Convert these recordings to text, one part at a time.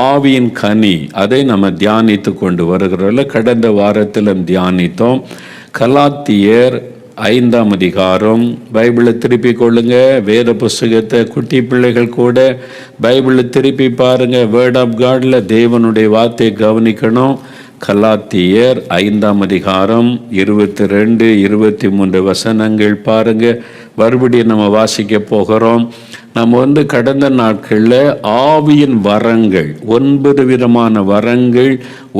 ஆவியின் கனி, அதை நம்ம தியானித்து கொண்டு வருகிறோம். கடந்த வாரத்திலும் தியானித்தோம். கலாத்தியர் 5ஆம் அதிகாரம். பைபிளை திருப்பி கொள்ளுங்க. வேத புஸ்தகத்தை குட்டி பிள்ளைகள் கூட பைபிளை திருப்பி பாருங்க. வேர்ட் ஆஃப் காட்ல தேவனுடைய வார்த்தையை கவனிக்கணும். கலாத்தியர் 5ஆம் அதிகாரம் 22, 23 வசனங்கள் பாருங்க. மறுபடியும் நம்ம வாசிக்க போகிறோம். நம்ம கடந்த நாட்களில் ஆவியின் வரங்கள், 9 விதமான வரங்கள்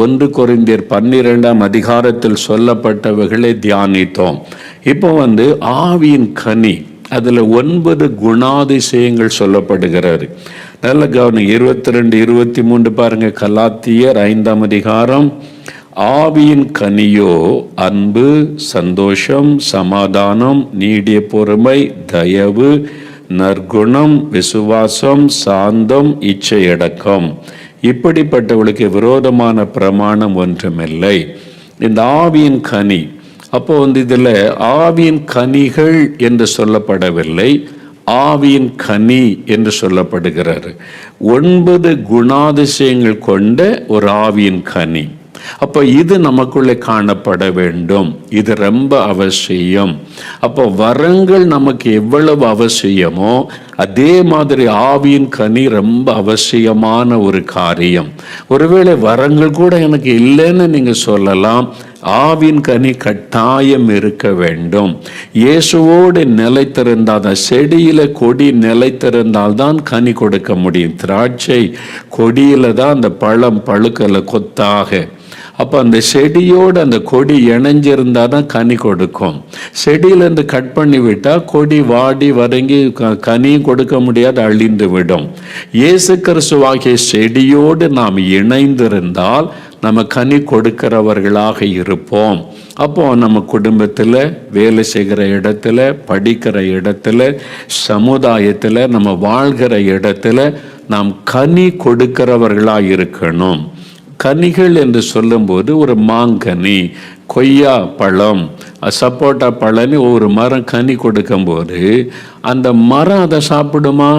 1 கொரிந்தியர் 12ஆம் அதிகாரத்தில் சொல்லப்பட்டவைகளை தியானித்தோம். இப்போ ஆவியின் கனி, அதில் 9 குணாதிசயங்கள் சொல்லப்படுகிறது. நல்ல கவனம். 22, 23 பாருங்க. கலாத்தியர் 5ஆம் அதிகாரம். ஆவியின் கனியோ அன்பு, சந்தோஷம், சமாதானம், நீடிய பொறுமை, தயவு, நற்குணம், விசுவாசம், சாந்தம், இச்சையடக்கம். இப்படிப்பட்டவளுக்கு விரோதமான பிரமாணம் ஒன்றுமில்லை. இந்த ஆவியின் கனி, அப்போ இதில் ஆவியின் கனிகள் என்று சொல்லப்படவில்லை, ஆவியின் கனி என்று சொல்லப்படுகிறார். 9 குணாதிசயங்கள் கொண்ட ஒரு ஆவியின் கனி. அப்போ இது நமக்குள்ளே காணப்பட வேண்டும். இது ரொம்ப அவசியம். அப்போ வரங்கள் நமக்கு எவ்வளவு அவசியமோ அதே மாதிரி ஆவியின் கனி ரொம்ப அவசியமான ஒரு காரியம். ஒருவேளை வரங்கள் கூட எனக்கு இல்லைன்னு நீங்க சொல்லலாம். ஆவியின் கனி கட்டாயம் இருக்க வேண்டும். இயேசுவோடு நிலைத்திருந்தால், செடியில கொடி நிலைத்திருந்தால் தான் கனி கொடுக்க முடியும். திராட்சை கொடியில தான் அந்த பழம் பழுக்கல கொத்தாக. அப்போ அந்த செடியோடு அந்த கொடி இணைஞ்சிருந்தால் தான் கனி கொடுக்கும். செடியிலேருந்து கட் பண்ணி விட்டால் கொடி வாடி வதங்கி கனியும் கொடுக்க முடியாது, அழிந்து விடும். இயேசு கிறிஸ்துவாகிய செடியோடு நாம் இணைந்திருந்தால் நம்ம கனி கொடுக்கிறவர்களாக இருப்போம். அப்போ நம்ம குடும்பத்தில், வேலை செய்கிற இடத்துல, படிக்கிற இடத்துல, சமுதாயத்தில், நம்ம வாழ்கிற இடத்துல நாம் கனி கொடுக்கிறவர்களாக இருக்கணும். கனிகள் என்று சொல்லும்போது ஒரு மாங்கனி, கொய்யா பழம், சப்போட்டா பழம்னு ஒரு மரம் கனி கொடுக்கும்போது அந்த மரம் அதை சாப்பிடுமா?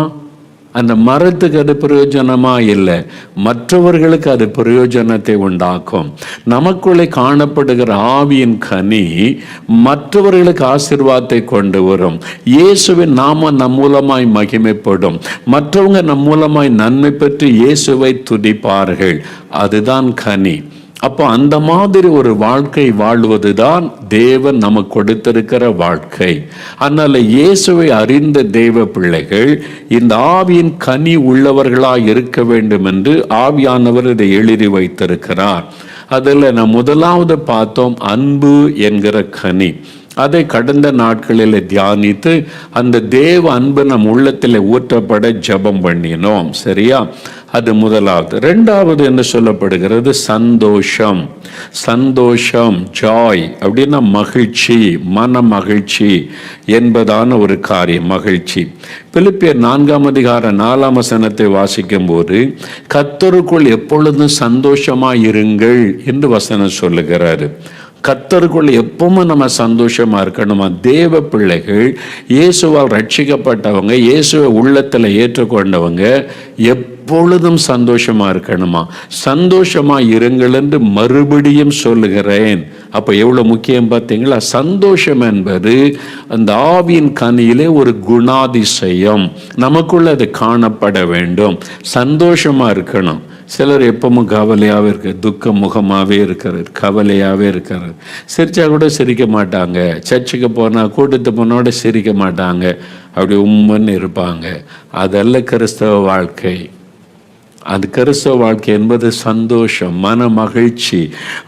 அந்த மரத்துக்கு அது பிரயோஜனமா? இல்லை, மற்றவர்களுக்கு அது பிரயோஜனத்தை உண்டாக்கும். நமக்குள்ளே காணப்படுகிற ஆவியின் கனி மற்றவர்களுக்கு ஆசீர்வாதத்தை கொண்டு வரும். இயேசுவின் நாம நம் மூலமாய் மகிமைப்படும். மற்றவங்க நம் மூலமாய் நன்மை பெற்று இயேசுவை துதிப்பார்கள். அதுதான் கனி. அப்போ அந்த மாதிரி ஒரு வாழ்க்கை வாழ்வதுதான் தேவன் நமக்கு கொடுத்திருக்கிற வாழ்க்கை. அதனால இயேசுவை அறிந்த தேவ பிள்ளைகள் இந்த ஆவியின் கனி உள்ளவர்களாய் இருக்க வேண்டும் என்று ஆவியானவர் இதை எழுதி வைத்திருக்கிறார். அதில் நாம் முதலாவது பார்த்தோம், அன்பு என்கிற கனி. அதை கடந்த நாட்களில் தியானித்து அந்த தேவ அன்பு நம் உள்ளத்தில் ஊற்றப்பட ஜெபம் பண்ணினோம். சரியா? அது முதலாவது. ரெண்டாவது என்ன சொல்லப்படுகிறது? சந்தோஷம். சந்தோஷம், ஜாய் அப்படின்னா மகிழ்ச்சி, மன மகிழ்ச்சி என்பதான ஒரு காரியம், மகிழ்ச்சி. பிலிப்பியர் 4ஆம் அதிகாரம் 4ஆம் வசனத்தை வாசிக்கும் போது கர்த்தருக்குள் எப்பொழுதும் சந்தோஷமாயிருங்கள் என்று வசனம் சொல்லுகிறாரு. கர்த்தருக்குள்ள எப்பவுமே நம்ம சந்தோஷமா இருக்கணுமா? தேவ பிள்ளைகள், இயேசுவால் ரட்சிக்கப்பட்டவங்க, இயேசுவை உள்ளத்துல ஏற்றுக்கொண்டவங்க எப்பொழுதும் சந்தோஷமா இருக்கணுமா? சந்தோஷமா இருங்கள் என்று மறுபடியும் சொல்லுகிறேன். அப்ப எவ்வளவு முக்கியம் பார்த்தீங்களா? சந்தோஷம் என்பது அந்த ஆவியின் கனியிலே ஒரு குணாதிசயம். நமக்குள்ள அது காணப்பட வேண்டும். சந்தோஷமா இருக்கணும். சிலர் எப்பவும் கவலையாகவே இருக்க, துக்க முகமாகவே இருக்கிறார், கவலையாகவே இருக்கிறார். சிரிச்சா கூட சிரிக்க மாட்டாங்க. சர்ச்சுக்கு போனால், கூட்டத்துக்கு போனோட சிரிக்க மாட்டாங்க. அப்படி உம்முன்னு இருப்பாங்க. அதெல்லாம் கிறிஸ்தவ வாழ்க்கை. அது கிறிஸ்தவ வாழ்க்கை என்பது சந்தோஷம், மன மகிழ்ச்சி,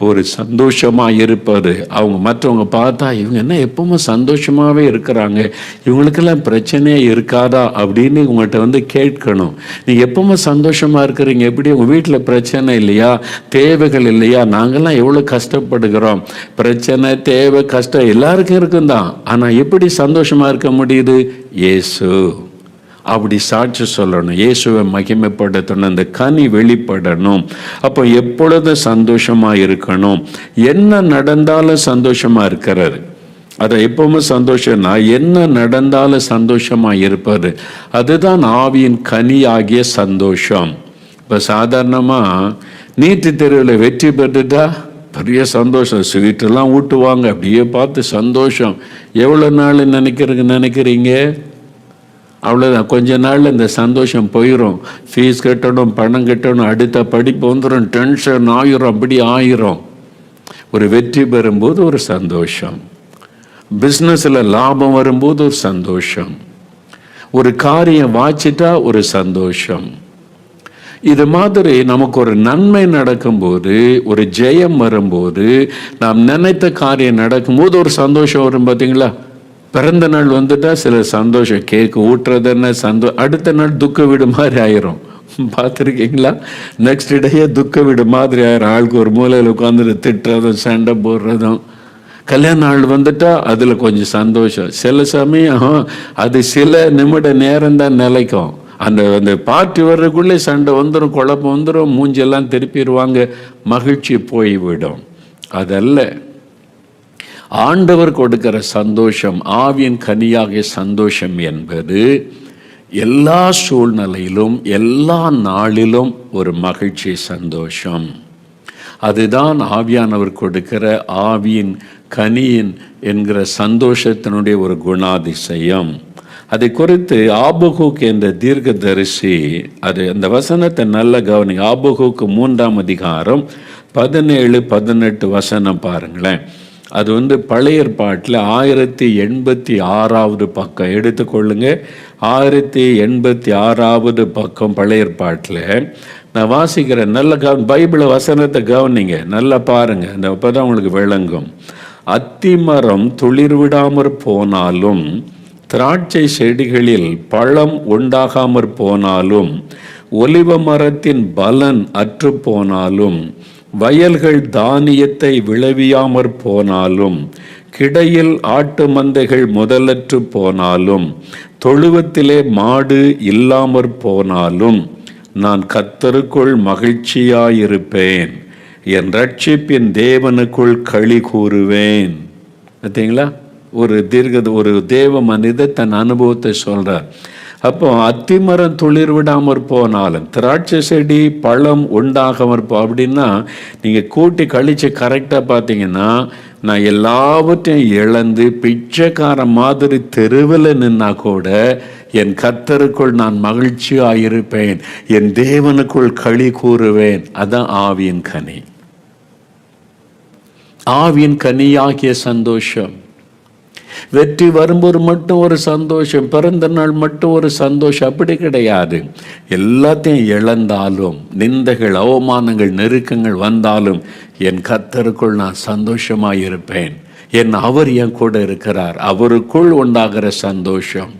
ஒரு சந்தோஷமாக இருப்பது. அவங்க மற்றவங்க பார்த்தா இவங்க என்ன எப்பவுமே சந்தோஷமாகவே இருக்கிறாங்க, இவங்களுக்கெல்லாம் பிரச்சனையே இருக்காதா அப்படின்னு உங்கள்கிட்ட கேட்கணும். நீங்கள் எப்பவுமே சந்தோஷமாக இருக்கிறீங்க, எப்படி உங்கள் வீட்டில் பிரச்சனை இல்லையா, தேவைகள் இல்லையா? நாங்கள்லாம் எவ்வளோ கஷ்டப்படுகிறோம். பிரச்சனை, தேவை, கஷ்டம் எல்லாருக்கும் இருக்குந்தான். ஆனால் எப்படி சந்தோஷமாக இருக்க முடியுது? இயேசு அப்படி சாட்சி சொல்லணும், இயேசுவை மகிமைப்படுத்தணும், அந்த கனி வெளிப்படணும். அப்போ எப்பொழுதும் சந்தோஷமா இருக்கணும். என்ன நடந்தாலும் சந்தோஷமா இருக்கிறாரு. அதை எப்பவுமே சந்தோஷம்னா என்ன நடந்தாலும் சந்தோஷமா இருப்பாரு. அதுதான் ஆவியின் கனி ஆகிய சந்தோஷம். இப்போ சாதாரணமாக நீட்டு தேர்வில் வெற்றி பெற்றுட்டா பெரிய சந்தோஷம், ஸ்வீட்டெல்லாம் ஊட்டுவாங்க, அப்படியே பார்த்து சந்தோஷம். எவ்வளோ நாள் நினைக்கிறீங்க? அவ்வளோதான், கொஞ்ச நாளில் இந்த சந்தோஷம் போயிடும். ஃபீஸ் கட்டணும், பணம் கட்டணும், அடுத்த படிப்பு வந்துடும், டென்ஷன் ஆயிரும், அப்படி ஆயிரும். ஒரு வெற்றி பெறும்போது ஒரு சந்தோஷம், பிஸ்னஸில் லாபம் வரும்போது ஒரு சந்தோஷம், ஒரு காரியம் வாச்சிட்டா ஒரு சந்தோஷம். இது மாதிரி நமக்கு ஒரு நன்மை நடக்கும்போது, ஒரு ஜெயம் வரும்போது, நாம் நினைத்த காரியம் நடக்கும்போது ஒரு சந்தோஷம் வரும். பார்த்தீங்களா? பிறந்த நாள் வந்துட்டா சில சந்தோஷம், கேக்கு ஊட்டுறது என்ன அடுத்த நாள் துக்க வீடு மாதிரி ஆயிரும். பார்த்துருக்கீங்களா? நெக்ஸ்ட் டே துக்க வீடு மாதிரி ஆயிரும். ஆளுக்கு ஒரு மூலையில் உட்காந்துட்டு திட்டுறதும் சண்டை போடுறதும். கல்யாண நாள் வந்துட்டா அதில் கொஞ்சம் சந்தோஷம். சில சமயம் அது சில நிமிட நேரம் தான் நிலைக்கும். அந்த பார்ட்டி வர்றதுக்குள்ளே சண்டை வந்துடும், குழப்பம் வந்துடும், மூஞ்செல்லாம் திருப்பிடுவாங்க, மகிழ்ச்சி போய்விடும். அதல்ல, ஆண்டவர் கொடுக்கிற சந்தோஷம், ஆவியின் கனியாகிய சந்தோஷம் என்பது எல்லா சூழ்நிலையிலும் எல்லா நாளிலும் ஒரு மகிழ்ச்சி சந்தோஷம். அதுதான் ஆவியானவர் கொடுக்கிற ஆவியின் கனியின் என்கிற சந்தோஷத்தினுடைய ஒரு குணாதிசயம். அதை குறித்து ஆபகூக் என்ற தீர்க்கதரிசி, அந்த வசனத்தை நல்ல கவனிங்க. ஆபகூக் 3ஆம் அதிகாரம் 17-18 வசனம் பாருங்களேன். அது பழைய ஏற்பாட்டில் 1086வது பக்கம் எடுத்துக்கொள்ளுங்க. 1086வது பக்கம் பழைய ஏற்பாட்டில் நான் வாசிக்கிறேன். நல்ல பைபிளை வசனத்தை கவனிங்க, நல்லா பாருங்க, அந்த அப்பதான் உங்களுக்கு விளங்கும். அத்திமரம் துளிர் விடாமற் போனாலும், திராட்சை செடிகளில் பழம் உண்டாகாமற் போனாலும், ஒலிவ மரத்தின் பலன் அற்று போனாலும், வயல்கள் தானியத்தை விளைவியாமற் போனாலும், கிடையில் ஆட்டு மந்தைகள் முதலற்று போனாலும், தொழுவத்திலே மாடு இல்லாமற் போனாலும், நான் கர்த்தருக்குள் மகிழ்ச்சியாயிருப்பேன், என் ரட்சிப்பின் தேவனுக்குள் களி கூறுவேன். பார்த்தீங்களா? ஒரு தேவ மனிதர் தன் அனுபவத்தை சொல்றார். அப்போ அத்திமரம் துளிர் விடாமற் போனாலும், திராட்சை செடி பழம் உண்டாகாமற் அப்படின்னா நீங்கள் கூட்டி கழிச்சு கரெக்டாக பார்த்தீங்கன்னா, நான் எல்லாவற்றையும் இழந்து பிச்சைக்கார மாதிரி தெருவில் நின்னா கூட என் கர்த்தருக்குள் நான் மகிழ்ச்சியாயிருப்பேன், என் தேவனுக்குள் களி கூறுவேன். அதான் ஆவியின் கனி. ஆவியின் கனியாகிய சந்தோஷம். வெற்றி வரும்போது மட்டும் ஒரு சந்தோஷம், பிறந்த நாள் மட்டும் ஒரு சந்தோஷம், அப்படி கிடையாது. எல்லாத்தையும் இழந்தாலும், நிந்தைகள் அவமானங்கள் நெருக்கங்கள் வந்தாலும் என் கர்த்தருக்குள் நான் சந்தோஷமாயிருப்பேன். அவர் என் கூட இருக்கிறார், அவருக்குள் உண்டாகிற சந்தோஷம்.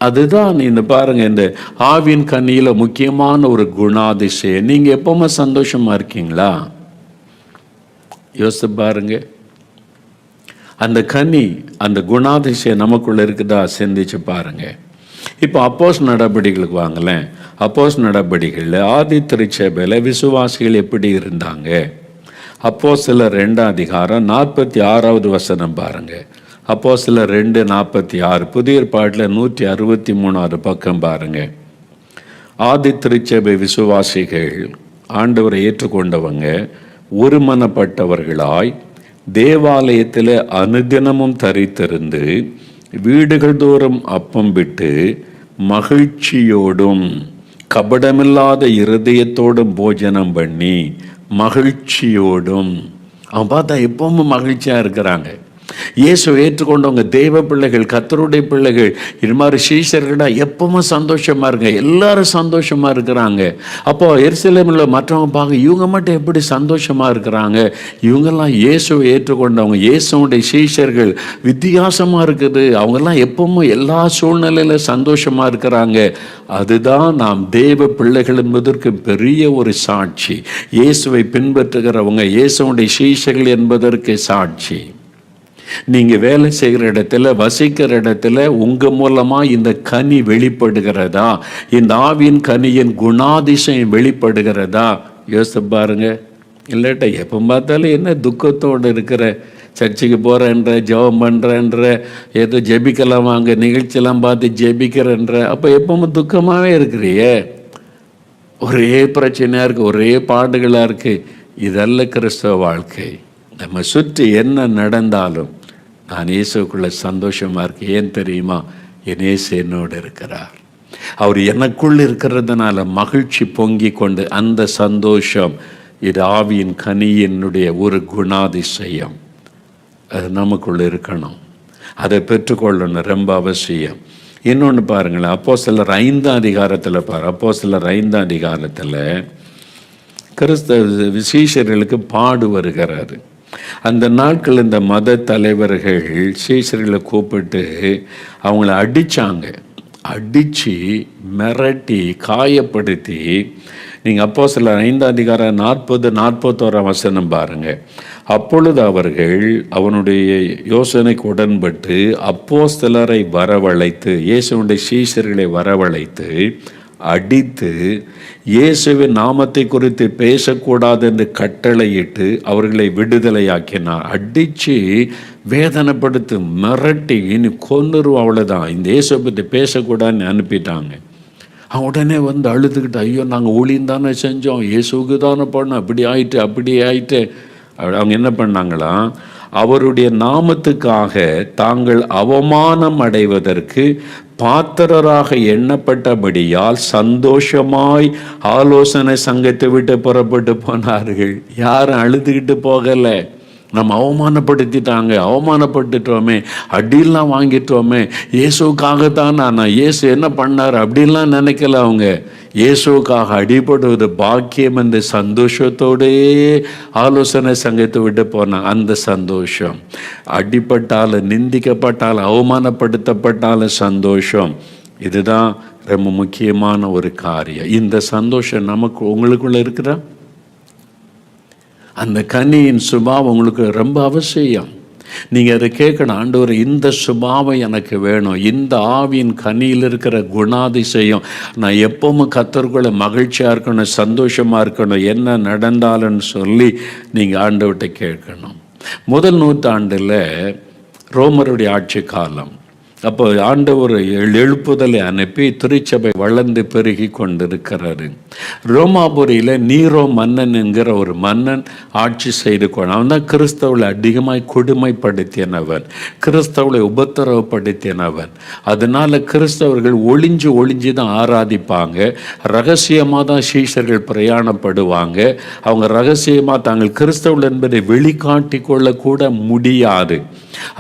அதுதான் இந்த பாருங்க, இந்த ஆவியின் கனியில முக்கியமான ஒரு குணாதிசயம். நீங்க எப்பவுமே சந்தோஷமா இருக்கீங்களா? யோசித்து பாருங்க. அந்த கனி, அந்த குணாதிசயம் நமக்குள்ள இருக்குதா? சிந்திச்சு பாருங்க. இப்போ அப்போஸ் நடபடிகளுக்கு வாங்கலேன். அப்போஸ் நடபடிகளில் ஆதி திருச்சபையில் விசுவாசிகள் எப்படி இருந்தாங்க? அப்போஸ்தலர் 2ஆம் அதிகாரம் 46வது வசனம் பாருங்க. அப்போஸ்தலர் 2:46. புதிய ஏற்பாட்டில் 163வது பக்கம் பாருங்க. ஆதி திருச்சபை விசுவாசிகள் ஆண்டவரை ஏற்றுக்கொண்டவங்க ஒருமனப்பட்டவர்களாய் தேவாலயத்தில் அனுதினமும் தரித்திருந்து வீடுகள் தோறும் அப்பம் விட்டு மகிழ்ச்சியோடும் கபடமில்லாத இருதயத்தோடும் போஜனம் பண்ணி மகிழ்ச்சியோடும், அவன் பார்த்தா எப்பவும் மகிழ்ச்சியா இருக்கிறாங்க. இயேசுவை ஏற்றுக்கொண்டவங்க தேவ பிள்ளைகள், கர்த்தருடைய பிள்ளைகள், இது மாதிரி சீஷர்களா எப்பவும் சந்தோஷமா இருங்க, எல்லாரும் சந்தோஷமா இருக்கிறாங்க. அப்போ எருசலேமில் மற்றவங்க பார்க்க இவங்க மட்டும் எப்படி சந்தோஷமா இருக்கிறாங்க, இவங்கெல்லாம் இயேசுவை ஏற்றுக்கொண்டவங்க, இயேசுடைய சீஷர்கள், வித்தியாசமா இருக்குது, அவங்கெல்லாம் எப்பவும் எல்லா சூழ்நிலையில சந்தோஷமா இருக்கிறாங்க. அதுதான் நாம் தேவ பிள்ளைகள் என்பதற்கு பெரிய ஒரு சாட்சி. இயேசுவை பின்பற்றுகிறவங்க இயேசுடைய சீஷர்கள் என்பதற்கு சாட்சி. நீங்க வேலை செய்கிற இடத்துல, வசிக்கிற இடத்துல உங்க மூலமா இந்த கனி வெளிப்படுகிறதா? இந்த ஆவியின் கனியின் குணாதிசயம் வெளிப்படுகிறதா? யோசித்து பாருங்க. இல்லாட்ட எப்போ பார்த்தாலும் என்ன துக்கத்தோடு இருக்கிற, சர்ச்சுக்கு போகிறேன்ற, ஜெபம் பண்ணுறேன்ற, ஏதோ ஜெபிக்கலாம் வாங்க நிகழ்ச்சியெல்லாம் பார்த்து ஜெபிக்கிறேன்ற, அப்போ எப்பவும் துக்கமாகவே இருக்கிறியே. ஒரே பிரச்சனையாக இருக்குது, ஒரே பாடுகளாக இருக்குது. இதல்ல கிறிஸ்தவ வாழ்க்கை. நம்ம சுற்றி என்ன நடந்தாலும் நான் இயேசுக்குள்ள சந்தோஷமாக இருக்கேன். ஏன் தெரியுமா? என் இயேசு என்னோடு இருக்கிறார். அவர் எனக்குள் இருக்கிறதுனால மகிழ்ச்சி பொங்கி கொண்டு அந்த சந்தோஷம், இது ஆவியின் கனியினுடைய ஒரு குணாதிசயம். அது நமக்குள்ள இருக்கணும். அதை பெற்றுக்கொள்ளணும், ரொம்ப அவசியம். இன்னொன்று பாருங்களேன், அப்போஸ்தலர் 5ஆம் அதிகாரத்தில் அப்போஸ்தலர் 5ஆம் அதிகாரத்தில் கிறிஸ்தவ சீஷர்களுக்கு பாடு வருகிறாரு. அந்த நாட்கள் இந்த மத தலைவர்கள் சீஷர்களை கூப்பிட்டு அவங்கள அடித்தாங்க. அடித்து மிரட்டி காயப்படுத்தி, நீங்கள் அப்போஸ்தலர் 5ஆம் அதிகாரம் 40-41 வசனம் பாருங்கள். அப்பொழுது அவர்கள் அவனுடைய யோசனைக்கு உடன்பட்டு அப்போஸ்தலரை வரவழைத்து, இயேசுடைய சீஷர்களை வரவழைத்து அடித்து, இயேசுவின் நாமத்தை குறித்து பேசக்கூடாது என்று கட்டளையிட்டு அவர்களை விடுதலையாக்கினார். அடித்து வேதனைப்படுத்தி மிரட்டி இனி கொன்னுருவோம், அவ்வளோதான், இந்த இயேசுவை பற்றி பேசக்கூடாதுன்னு அனுப்பிட்டாங்க. அவன் உடனே வந்து அழுதுகிட்டு, ஐயோ நாங்கள் ஊழியம் தானே செஞ்சோம், இயேசுக்கு தானே பண்ணோம், அப்படி ஆயிட்டு. அவங்க என்ன பண்ணாங்களாம், அவருடைய நாமத்துக்காக தாங்கள் அவமானம் அடைவதற்கு பாத்திரராக எண்ணப்பட்டபடியால் சந்தோஷமாய் ஆலோசனை சங்கத்தை விட்டு புறப்பட்டு போனார்கள். யாரும் அழுதுகிட்டு போகலை. நம்ம அவமானப்பட்டுட்டோமே, அடியெல்லாம் வாங்கிட்டோமே, இயேசுக்காகத்தான் நான் இயேசு என்ன பண்ணார் அப்படின்லாம் நினைக்கல. அவங்க இயேசுக்காக அடிபடுவது பாக்கியம் என்ற சந்தோஷத்தோடே ஆலோசனை சங்கத்தை விட்டு போனாங்க. அந்த சந்தோஷம், அடிப்பட்டாலும் நிந்திக்கப்பட்டாலும் அவமானப்படுத்தப்பட்டாலும் சந்தோஷம், இதுதான் ரொம்ப முக்கியமான ஒரு காரியம். இந்த சந்தோஷம் உங்களுக்குள்ள இருக்குதா? அந்த கனியின் சுபாவம் உங்களுக்கு ரொம்ப அவசியம். நீங்கள் அதை கேட்கணும், ஆண்டவரே இந்த சுபாவம் எனக்கு வேணும், இந்த ஆவியின் கனியில் இருக்கிற குணாதிசயம் நான் எப்பவும் கர்த்தருக்குள்ள மகிழ்ச்சியாக இருக்கணும், சந்தோஷமாக இருக்கணும், என்ன நடந்தாலும்னு சொல்லி நீங்கள் ஆண்டவர்கிட்ட கேட்கணும். முதல் நூற்றாண்டில் ரோமருடைய ஆட்சி காலம். அப்போ ஆண்டவர் எழுப்புதலை அனுப்பி திருச்சபை வளர்ந்து பெருகி கொண்டிருக்கிறாரு. ரோமாபுரியில் நீரோ மன்னன் என்கிற ஒரு மன்னன் ஆட்சி செய்து கொண்டு, அவன் தான் கிறிஸ்தவளை அதிகமாய் கொடுமைப்படுத்தினவன், கிறிஸ்தவளை உபத்திரவப்படுத்தினவன். அதனால கிறிஸ்தவர்கள் ஒளிஞ்சு தான் ஆராதிப்பாங்க, ரகசியமாக தான் சீஷர்கள் பிரயாணப்படுவாங்க. அவங்க ரகசியமாக தாங்கள் கிறிஸ்தவர்கள் என்பதை வெளிக்காட்டி கொள்ளக்கூட முடியாது.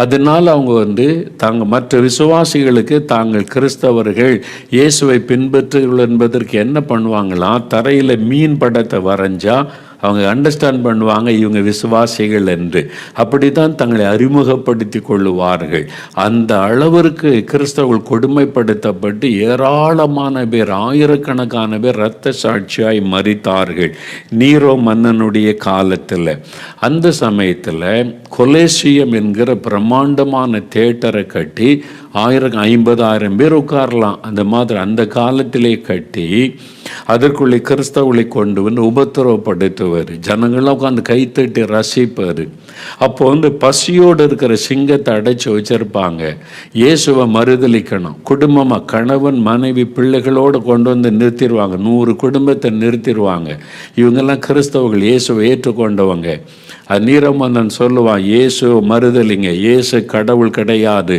அதனால் அவங்க தாங்கள் மற்ற விசுவாசிகளுக்கு தாங்கள் கிறிஸ்தவர்கள் இயேசுவை பின்பற்றுகள் என்பதற்கு என்ன பண்ணுவாங்களாம், தரையில் மீன் படத்தை வரைஞ்சா அவங்க அண்டர்ஸ்டாண்ட் பண்ணுவாங்க இவங்க விசுவாசிகள் என்று. அப்படி தான் தங்களை அறிமுகப்படுத்தி கொள்ளுவார்கள். அந்த அளவிற்கு கிறிஸ்தவர்கள் கொடுமைப்படுத்தப்பட்டு ஏராளமான பேர், ஆயிரக்கணக்கான பேர் இரத்த சாட்சியாய் மரித்தார்கள் நீரோ மன்னனுடைய காலத்தில். அந்த சமயத்தில் கொலேசியம் என்கிற பிரம்மாண்டமான தியேட்டரை கட்டி 50,000 பேர் உட்காரலாம். அந்த மாதிரி அந்த காலத்திலே கட்டி அதற்குள்ளே கிறிஸ்தவர்களை கொண்டு வந்து உபத்திரவப்படுத்துவார். ஜனங்கள்லாம் உட்காந்து கைத்தட்டி ரசிப்பார். அப்போ பசியோடு இருக்கிற சிங்கத்தை அடைச்சி வச்சிருப்பாங்க. இயேசுவை மறுதலிக்கணும், குடும்பமாக கணவன் மனைவி பிள்ளைகளோடு கொண்டு வந்து நிறுத்திடுவாங்க. 100 குடும்பத்தை நிறுத்திடுவாங்க. இவங்கெல்லாம் கிறிஸ்தவர்கள், இயேசுவை ஏற்றுக்கொண்டவங்க. அது நீரோ மன்னன் சொல்லுவான், இயேசு மறுதலிங்க, இயேசு கடவுள் கிடையாது,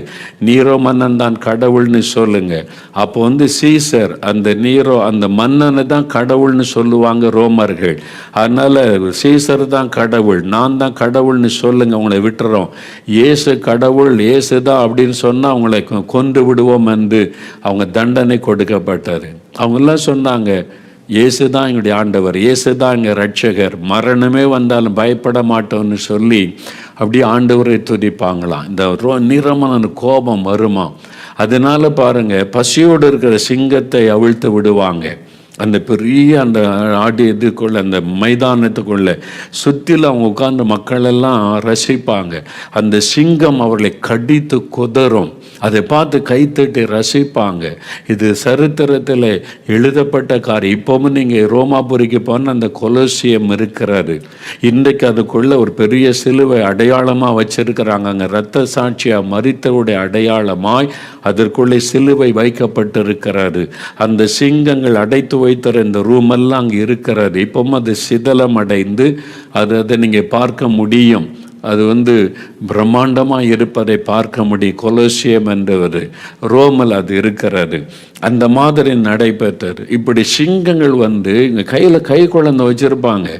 நீரோ மன்னன் தான் கடவுள்னு சொல்லுங்க. அப்போ சீசர், அந்த நீரோ அந்த மன்னனை தான் கடவுள்னு சொல்லுவாங்க ரோமர்கள். அதனால சீசர் தான் கடவுள், நான் தான் கடவுள்னு சொல்லுங்க, அவங்களை விட்டுறோம். இயேசு கடவுள், இயேசு தான் அப்படின்னு சொன்னால் அவங்களை கொன்று விடுவோம் என்று அவங்க தண்டனை கொடுக்கப்பட்டாரு. அவங்கெல்லாம் சொன்னாங்க, இயேசு தான் எங்களுடைய ஆண்டவர், இயேசு தான் எங்கள் ரட்சகர், மரணமே வந்தாலும் பயப்பட மாட்டோம்னு சொல்லி அப்படியே ஆண்டவரை துதிப்பாங்களாம். இந்த நிறமான கோபம் வருமா. அதனால பாருங்க, பசியோடு இருக்கிற சிங்கத்தை அவிழ்த்து விடுவாங்க. அந்த பெரிய அந்த இதுக்குள்ள அந்த மைதானத்துக்குள்ள சுற்றிலும் அவங்க உட்கார்ந்து மக்களெல்லாம் ரசிப்பாங்க. அந்த சிங்கம் அவர்களை கடித்து குதறும். அதை பார்த்து கைத்தட்டி ரசிப்பாங்க. இது சரித்திரத்தில் எழுதப்பட்ட காரியம். இப்போவும் நீங்கள் ரோமாபுரிக்கு போன அந்த கொலோசியம் இருக்கிறாரு. இன்றைக்கு அதுக்குள்ள ஒரு பெரிய சிலுவை அடையாளமாக வச்சிருக்கிறாங்க. அங்கே இரத்த சாட்சியாக மரித்தவுடைய அடையாளமாய் அதற்குள்ளே சிலுவை வைக்கப்பட்டிருக்கிறாரு. அந்த சிங்கங்கள் அடைத்து வைத்திருந்த இந்த ரூமெல்லாம் அங்கே இருக்கிறாரு. இப்போவும் அது சிதலம் அடைந்து அதை நீங்கள் பார்க்க முடியும். அது பிரம்மாண்டமாக இருப்பதை பார்க்க முடியும். கொலோசியம் என்றவர் ரோமில் அது இருக்கிறாரு. அந்த மாதிரி நடைபெற்றது. இப்படி சிங்கங்கள் இங்கே கையில் கை குழந்தை வச்சுருப்பாங்க.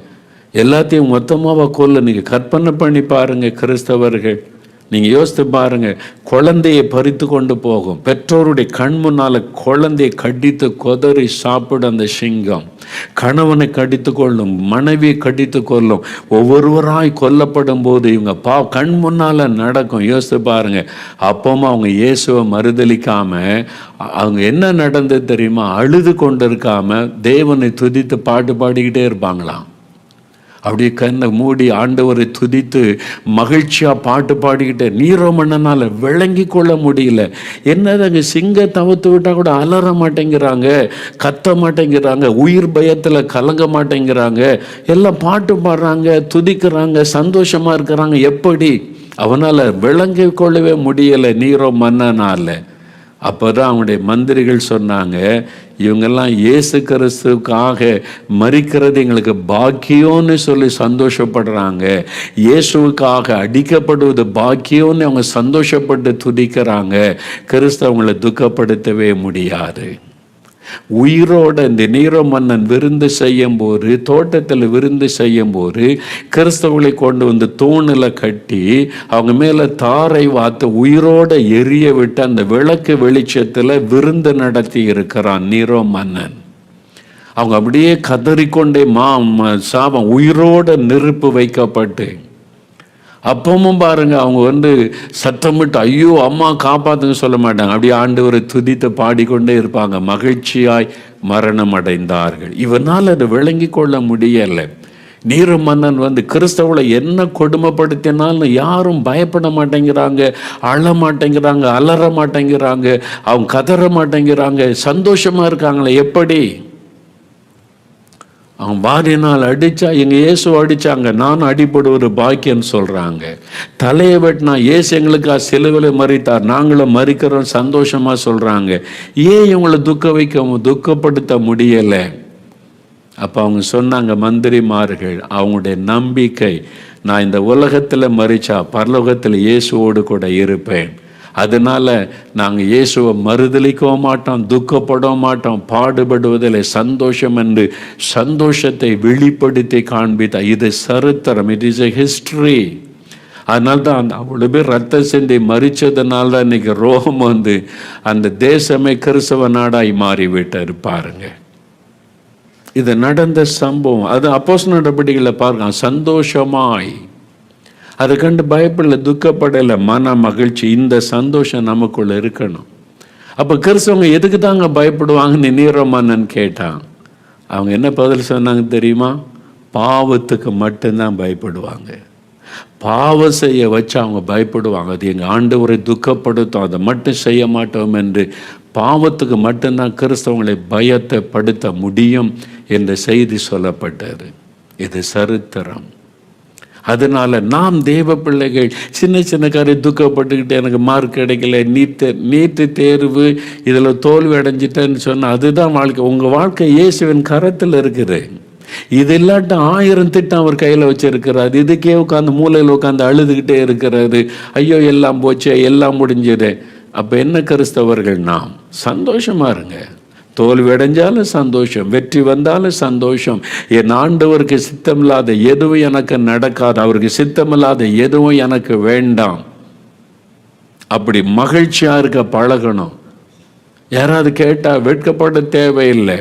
எல்லாத்தையும் மொத்தமாக கொல்ல நீங்கள் கற்பனை பண்ணி பாருங்கள். கிறிஸ்தவர்கள் நீங்கள் யோசித்து பாருங்கள். குழந்தையை பறித்து கொண்டு போகும். பெற்றோருடைய கண் முன்னால் குழந்தையை கடித்து கொதறி சாப்பிடும் அந்த சிங்கம். கணவனை கடித்து கொள்ளும், மனைவியை கடித்து கொள்ளும். ஒவ்வொருவராய் கொல்லப்படும் போது இவங்க கண் முன்னால் நடக்கும். யோசித்து பாருங்க. அப்பவும் அவங்க இயேசுவை மறுதலிக்காம அவங்க என்ன நடந்தது தெரியுமா? அழுது கொண்டு இருக்காம தேவனை துதித்து பாட்டு பாடிக்கிட்டே இருப்பாங்களாம். அப்படியே கண்ணை மூடி ஆண்டவரை துதித்து மகிழ்ச்சியாக பாட்டு பாடிக்கிட்டே நீரோ மன்னனால் விளங்கி கொள்ள முடியல. என்னதாங்க, சிங்க தவிர்த்து விட்டால் கூட அலற மாட்டேங்கிறாங்க, கத்த மாட்டேங்கிறாங்க, உயிர் பயத்தில் கலங்க மாட்டேங்கிறாங்க. எல்லாம் பாட்டு பாடுறாங்க, துதிக்கிறாங்க, சந்தோஷமாக இருக்கிறாங்க. எப்படி? அவனால் விளங்கி கொள்ளவே முடியலை நீரோ மன்னனால். அப்போ தான் அவனுடைய மந்திரிகள் சொன்னாங்க, இவங்கெல்லாம் இயேசு கிறிஸ்துவுக்காக மரிக்கிறது எங்களுக்கு பாக்கியம்னு சொல்லி சந்தோஷப்படுறாங்க. இயேசுவுக்காக அடிக்கப்படுவது பாக்கியம்னு அவங்க சந்தோஷப்பட்டு துதிக்கிறாங்க. கிறிஸ்து அவங்களை துக்கப்படுத்தவே முடியாது. உயிரோட இந்த நீரோ மன்னன் விருந்து செய்யும் போது, தோட்டத்தில் விருந்து செய்யும் போது கிறிஸ்தவர்களை கொண்டு தூணில் கட்டி அவங்க மேலே தாரை வாத்து உயிரோட எரிய விட்டு அந்த விளக்கு வெளிச்சத்தில் விருந்து நடத்தி இருக்கிறான் நீரோ மன்னன். அவங்க அப்படியே கதறிக்கொண்டே சாபம் உயிரோட நெருப்பு வைக்கப்பட்டு. அப்பவும் பாருங்க, அவங்க சத்தமிட்டு ஐயோ அம்மா காப்பாத்துன்னு சொல்ல மாட்டாங்க. அப்படியே ஆண்டவரை துதித்து பாடிக்கொண்டே இருப்பாங்க. மகிழ்ச்சியாய் மரணம் அடைந்தார்கள். இவனால் அதை விளங்கி கொள்ள முடியலை. நீரோ மன்னன் கிறிஸ்தவளை என்ன கொடுமைப்படுத்தினாலும் யாரும் பயப்பட மாட்டேங்கிறாங்க, அழ மாட்டேங்கிறாங்க, அலற மாட்டேங்கிறாங்க, அவங்க கதற மாட்டேங்கிறாங்க, சந்தோஷமா இருக்காங்களே. எப்படி? அவன் வாரினால் அடித்தா, எங்கள் இயேசு அடித்தாங்க, நானும் அடிபடுவது பாக்கியன்னு சொல்கிறாங்க. தலையை வெட்டினா இயேசு எங்களுக்காக சிலுவையில் மறித்தார், நாங்களும் மறிக்கிறோம் சந்தோஷமாக சொல்கிறாங்க. ஏன் இவங்களை துக்கப்படுத்த முடியலை? அப்போ அவங்க சொன்னாங்க, மந்திரிமார்கள், அவங்களுடைய நம்பிக்கை, நான் இந்த உலகத்தில் மறிச்சா பரலோகத்தில் இயேசுவோடு கூட இருப்பேன். அதனால் நாங்கள் இயேசுவை மறுதலிக்கவும் மாட்டோம், துக்கப்படவும் மாட்டோம், பாடுபடுவதில் சந்தோஷம் என்று சந்தோஷத்தை வெளிப்படுத்தி காண்பித்தார். இது சரித்திரம், இட் இஸ் எ ஹிஸ்ட்ரி. அதனால தான் அவ்வளோ பேர் ரத்தம் சிந்தி மறிச்சதுனால தான் இன்னைக்கு ரோம் அந்த தேசமே கிறிஸ்தவ நாடாய் மாறிவிட்டார். பாருங்க, இது நடந்த சம்பவம். அது அப்போஸ்தலர் நடபடிகளை பாருங்க. சந்தோஷமாய் அதை கண்டு பயப்படல, துக்கப்படலை, மன மகிழ்ச்சி. இந்த சந்தோஷம் நமக்குள்ள இருக்கணும். அப்போ கிறிஸ்தவங்க எதுக்கு தாங்க பயப்படுவாங்கன்னு நீரோ மன்னன் கேட்டான். அவங்க என்ன பதில் சொன்னாங்க தெரியுமா? பாவத்துக்கு மட்டும்தான் பயப்படுவாங்க. பாவம் செய்ய வச்சு அவங்க பயப்படுவாங்க. அது எங்கள் ஆண்டவரை துக்கப்படுத்தும், அதை மட்டும் செய்ய மாட்டோம் என்று பாவத்துக்கு மட்டும்தான் கிறிஸ்தவங்களை பயத்தை படுத்த முடியும் என்ற செய்தி சொல்லப்பட்டது. இது சரித்திரம். அதனால நாம் தேவ பிள்ளைகள் சின்ன சின்ன காரியம் துக்கப்பட்டுக்கிட்டு எனக்கு மார்க் கிடைக்கல, நீட்டு தேர்வு இதில் தோல்வி அடைஞ்சிட்டேன்னு சொன்னால் அதுதான் வாழ்க்கை. உங்கள் வாழ்க்கை இயேசுவின் கரத்தில் இருக்குது. இது இல்லாட்ட 1000 திட்டம் அவர் கையில் வச்சிருக்கிறார். இதுக்கே உட்காந்து மூலையில் உட்காந்து அழுதுகிட்டே இருக்கிறாரு. ஐயோ எல்லாம் போச்சு, எல்லாம் முடிஞ்சிடு. அப்போ என்ன கிறிஸ்தவர்கள்? நாம் சந்தோஷமா இருங்க. தோல்வி அடைஞ்சாலும் சந்தோஷம், வெற்றி வந்தாலும் சந்தோஷம். என் ஆண்டவருக்கு சித்தமில்லாத எதுவும் எனக்கு நடக்காது, அவருக்கு சித்தமில்லாத எதுவும் எனக்கு வேண்டாம். அப்படி மகிழ்ச்சியாக இருக்க பழகணும். யாராவது கேட்டால் வெட்கப்பட தேவையில்லை.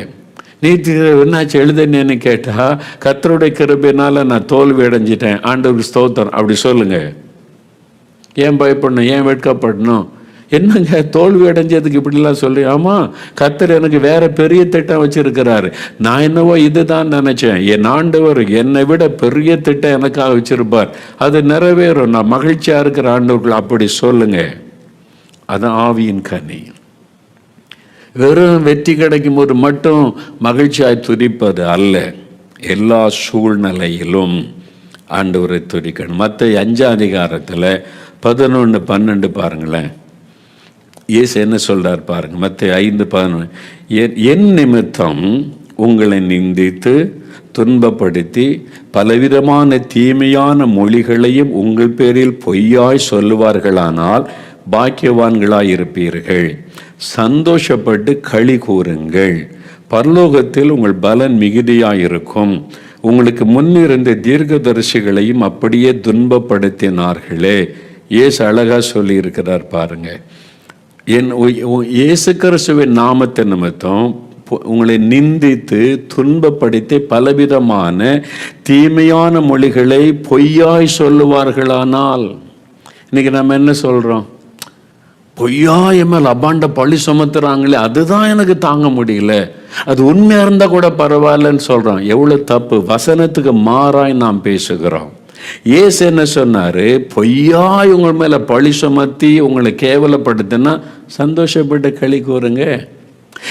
நீதி என்னாச்சு எழுதுனேன்னு கேட்டால், கர்த்தருடைய கிருபையினால நான் தோல்வி அடைஞ்சிட்டேன், ஆண்டவருக்கு ஸ்தோத்திரம் அப்படி சொல்லுங்க. ஏன் பயப்படணும்? ஏன் வெட்கப்படணும்? என்னங்க தோல்வி அடைஞ்சதுக்கு இப்படிலாம் சொல்லி? ஆமாம், கர்த்தர் எனக்கு வேற பெரிய திட்டம் வச்சிருக்கிறாரு. நான் என்னவோ இதுதான் நினைச்சேன். என் ஆண்டவர் என்னை விட பெரிய திட்டம் எனக்காக வச்சிருப்பார், அது நிறைவேறும். நான் மகிழ்ச்சியா இருக்கிற ஆண்டவர்கள் அப்படி சொல்லுங்க. அது ஆவியின் கனி. வெறும் வெற்றி கிடைக்கும் போது மட்டும் மகிழ்ச்சியாய் துதிப்பது அல்ல, எல்லா சூழ்நிலையிலும் ஆண்டவரை துதிக்கணும். மத்தேயு 5 11-12 பாருங்களேன். இயேசு என்ன சொல்றார் பாருங்க. மத்தேயு 5:11, என் நிமித்தம் உங்களை நிந்தித்து துன்பப்படுத்தி பலவிதமான தீமையான மொழிகளையும் உங்கள் பேரில் பொய்யாய் சொல்லுவார்களானால் பாக்கியவான்களாய் இருப்பீர்கள். சந்தோஷப்பட்டு களி கூறுங்கள், பரலோகத்தில் உங்கள் பலன் மிகுதியாயிருக்கும். உங்களுக்கு முன்னிருந்த தீர்க்கதரிசிகளையும் அப்படியே துன்பப்படுத்தினார்களே. இயேசு அழகா சொல்லி இருக்கிறார் பாருங்க. இயேசு கிறிஸ்துவின் நாமத்தை நிமித்தம் உங்களை நிந்தித்து துன்பப்படுத்தி பலவிதமான தீமையான மொழிகளை பொய்யாய் சொல்லுவார்களானால். இன்னைக்கு நம்ம என்ன சொல்றோம்? பொய்யா என் மேல் அபாண்ட பழி சுமத்துறாங்களே, அதுதான் எனக்கு தாங்க முடியல. அது உண்மையா இருந்தா கூட பரவாயில்லன்னு சொல்றோம். எவ்வளவு தப்பு! வசனத்துக்கு மாறாய் நாம் பேசுகிறோம். இயேசு என்ன சொன்னாரு? பொய்யாய் உங்கள் மேல பழி சுமத்தி உங்களை கேவலப்படுத்தினா சந்தோஷப்பட்டு களி கூறுங்க.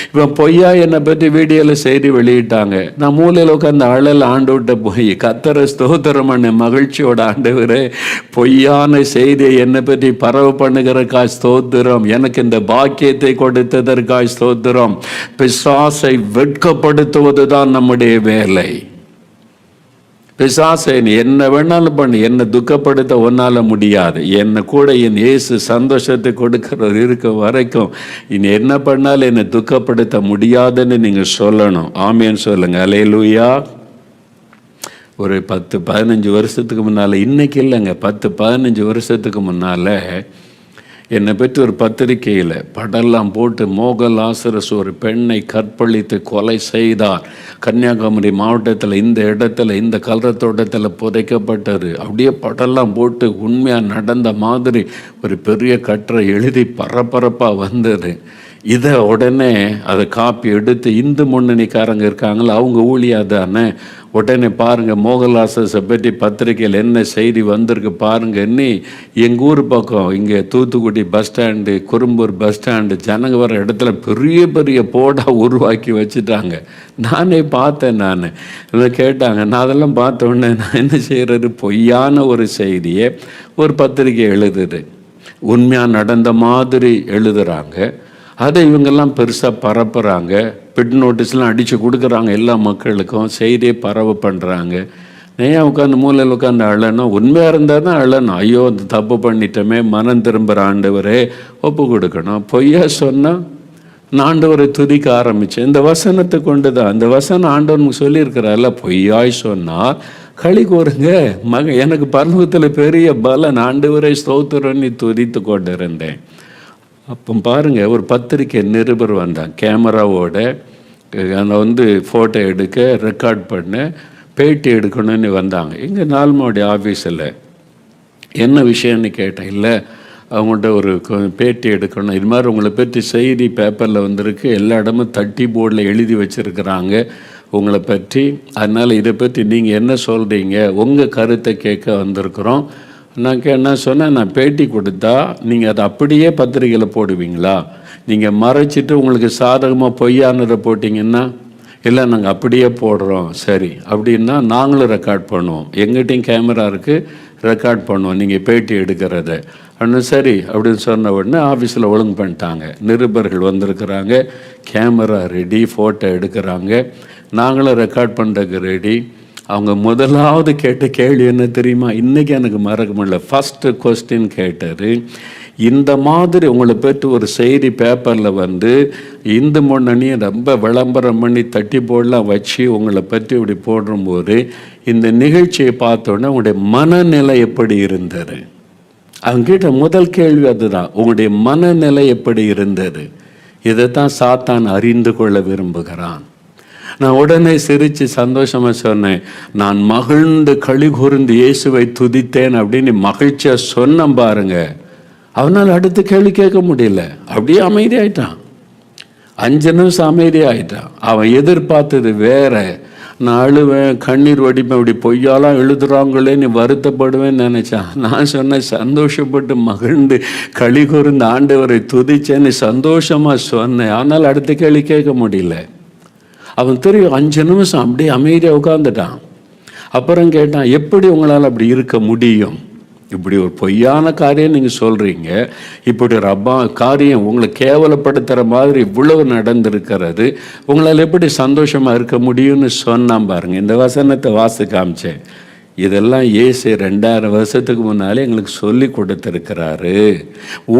இப்போ பொய்யா என்னை பற்றி வீடியோவில் செய்தி வெளியிட்டாங்க. நான் மூலையில் உட்காந்து அழல் ஆண்டுவிட்ட போய் கர்த்தரை ஸ்தோத்திரம் பண்ண மகிழ்ச்சியோட, ஆண்டவரே பொய்யான செய்தியை என்னை பற்றி பரவ பண்ணுகிறக்காய் ஸ்தோத்திரம், எனக்கு இந்த பாக்கியத்தை கொடுத்ததற்காய் ஸ்தோத்திரம். பிசாசை வெட்கப்படுத்துவது தான் நம்முடைய வேலை. பிசாசை என்ன வேணாலும் பண்ணு, என்னை துக்கப்படுத்த ஒன்னால முடியாது. என்னை கூட என் இயேசு சந்தோஷத்தை கொடுக்கறது இருக்க வரைக்கும் இனி என்ன பண்ணாலும் என்னை துக்கப்படுத்த முடியாதுன்னு நீங்க சொல்லணும். ஆமேன்னு சொல்லுங்க. அல்லேலூயா. ஒரு 10-15 வருஷத்துக்கு முன்னால, இன்னைக்கு இல்லைங்க, 10-15 வருஷத்துக்கு முன்னால என்னை பற்றி ஒரு பத்திரிகையில் படம்லாம் போட்டு மோகலாசரஸ் ஒரு பெண்ணை கற்பழித்து கொலை செய்தார், கன்னியாகுமரி மாவட்டத்தில் இந்த இடத்துல இந்த கல்றத்தோட்டத்தில் புதைக்கப்பட்டது, அப்படியே படம்லாம் போட்டு உண்மையாக நடந்த மாதிரி ஒரு பெரிய கட்டுரை எழுதி பரபரப்பாக வந்தது. இதை உடனே அதை காப்பி எடுத்து இந்து முன்னணிக்காரங்க இருக்காங்களா, அவங்க ஊழியா தானே, உடனே பாருங்கள் மோகன்லாஸை பற்றி பத்திரிகையில் என்ன செய்தி வந்திருக்கு பாருங்கன்னு எங்கள் ஊர் பக்கம் இங்கே Thoothukudi bus stand, Kurumbur bus stand, ஜனங்க வர இடத்துல பெரிய பெரிய போர்டாக உருவாக்கி வச்சுட்டாங்க. நானே பார்த்தேன். நான் இதை கேட்டாங்க. நான் அதெல்லாம் பார்த்த உடனே நான் என்ன செய்கிறது? பொய்யான ஒரு செய்தியை ஒரு பத்திரிகை எழுதுது, உண்மையாக நடந்த மாதிரி எழுதுகிறாங்க. அதை இவங்கெல்லாம் பெருசாக பரப்புகிறாங்க, பிட் நோட்டீஸ்லாம் அடித்து கொடுக்குறாங்க எல்லா மக்களுக்கும், செய்தியை பரவ பண்ணுறாங்க. ஏன் உட்காந்து மூலையில் உட்காந்து அழணும்? உண்மையாக இருந்தால் தான் அழணும். ஐயோ அந்த தப்பு பண்ணிட்டோமே, மனம் திரும்புகிற ஆண்டவரே ஒப்பு கொடுக்கணும். பொய்யா சொன்னால் நான் ஆண்டவரை துதிக்க ஆரம்பித்தேன். இந்த வசனத்தை கொண்டு தான், அந்த வசனம் ஆண்டவனுக்கு சொல்லியிருக்கிறார்ல, பொய்யாய் சொன்னால் களி கூறுங்க, எனக்கு பரலோகத்தில் பெரிய பலன், ஆண்டவரை ஸ்தோத்திரன்னு துதித்து கொண்டு இருந்தேன். அப்போ பாருங்கள், ஒரு பத்திரிக்கை நிருபர் வந்தாங்க, கேமராவோட அதை ஃபோட்டோ எடுக்க ரெக்கார்ட் பண்ண பேட்டி எடுக்கணும்னு வந்தாங்க. எங்கள் நால்மாவுடைய ஆஃபீஸில் என்ன விஷயம்னு கேட்டேன். இல்லை அவங்கள்ட்ட ஒரு பேட்டி எடுக்கணும், இது மாதிரி உங்களை பற்றி செய்தி பேப்பரில் வந்திருக்கு, எல்லா இடமும் தட்டி போர்டில் எழுதி வச்சுருக்கிறாங்க உங்களை பற்றி, அதனால் இதை பற்றி நீங்கள் என்ன சொல்கிறீங்க, உங்கள் கருத்தை கேட்க வந்திருக்கிறோம். நான் என்ன சொன்னேன், நான் பேட்டி கொடுத்தா நீங்கள் அதை அப்படியே பத்திரிகையில் போடுவீங்களா? நீங்கள் மறைச்சிட்டு உங்களுக்கு சாதகமாக பொய்யானதை போட்டிங்கன்னா, இல்லை நாங்கள் அப்படியே போடுறோம். சரி அப்படின்னா நாங்களும் ரெக்கார்ட் பண்ணுவோம், எங்கிட்டையும் கேமரா இருக்குது, ரெக்கார்ட் பண்ணுவோம் நீங்கள் பேட்டி எடுக்கிறத அப்படின்னு. சரி அப்படின்னு சொன்ன உடனே ஆஃபீஸில் ஒழுங்கு பண்ணிட்டாங்க. நிருபர்கள் வந்திருக்கிறாங்க, கேமரா ரெடி, ஃபோட்டோ எடுக்கிறாங்க, நாங்களும் ரெக்கார்ட் பண்ணுறதுக்கு ரெடி. அவங்க முதலாவது கேட்ட கேள்வி என்ன தெரியுமா? இன்றைக்கி எனக்கு மறக்க முடியல. ஃபஸ்ட்டு கொஸ்டின் கேட்டார், இந்த மாதிரி உங்களை பற்றி ஒரு செய்தி பேப்பரில் இந்து முன்னணியை ரொம்ப விளம்பரம் பண்ணி தட்டி போடலாம் வச்சு உங்களை பற்றி இப்படி போடும்போது இந்த நிகழ்ச்சியை பார்த்தோன்னே உங்களுடைய மனநிலை எப்படி இருந்தது? அவங்ககிட்ட முதல் கேள்வி அதுதான், உங்களுடைய மனநிலை எப்படி இருந்தது? இதைத்தான் சாத்தான் அறிந்து கொள்ள விரும்புகிறான். நான் உடனே சிரித்து சந்தோஷமாக சொன்னேன், நான் மகிழ்ந்து களி கூர்ந்து இயேசுவை துதித்தேன் அப்படின்னு மகிழ்ச்சியாக சொன்னேன் பாருங்க. அவனால் அடுத்து கேள்வி கேட்க முடியல, அப்படியே அமைதியாயிட்டான். 5 நிமிஷம் அமைதியாயிட்டான். அவன் எதிர்பார்த்தது வேற, நான் அழுவேன், கண்ணீர் வடிப்பேன். இப்படி பொய்யாலாம் எழுதுறாங்களே நீ வருத்தப்படுவேன்னு நினச்சான். நான் சொன்னேன், சந்தோஷப்பட்டு மகிழ்ந்து களி கூர்ந்து ஆண்டவரை துதிச்சேன்னு சந்தோஷமாக சொன்னேன். ஆனால் அடுத்த கேள்வி கேட்க முடியல. அவன் தெரியும் 5 நிமிஷம் அப்படியே அமைதியாக உட்காந்துட்டான். அப்புறம் கேட்டான், எப்படி உங்களால் அப்படி இருக்க முடியும்? இப்படி ஒரு பொய்யான காரியம் நீங்கள் சொல்கிறீங்க, இப்படி ஒரு காரியம் உங்களை கேவலப்படுத்துகிற மாதிரி இவ்வளவு நடந்திருக்கிறது, உங்களால் எப்படி சந்தோஷமாக இருக்க முடியும்னு சொன்னான் பாருங்க. இந்த வசனத்தை வாசி காமிச்சேன். இதெல்லாம் இயேசு 2000 வருஷத்துக்கு முன்னாலே எங்களுக்கு சொல்லி கொடுத்துருக்கிறாரு.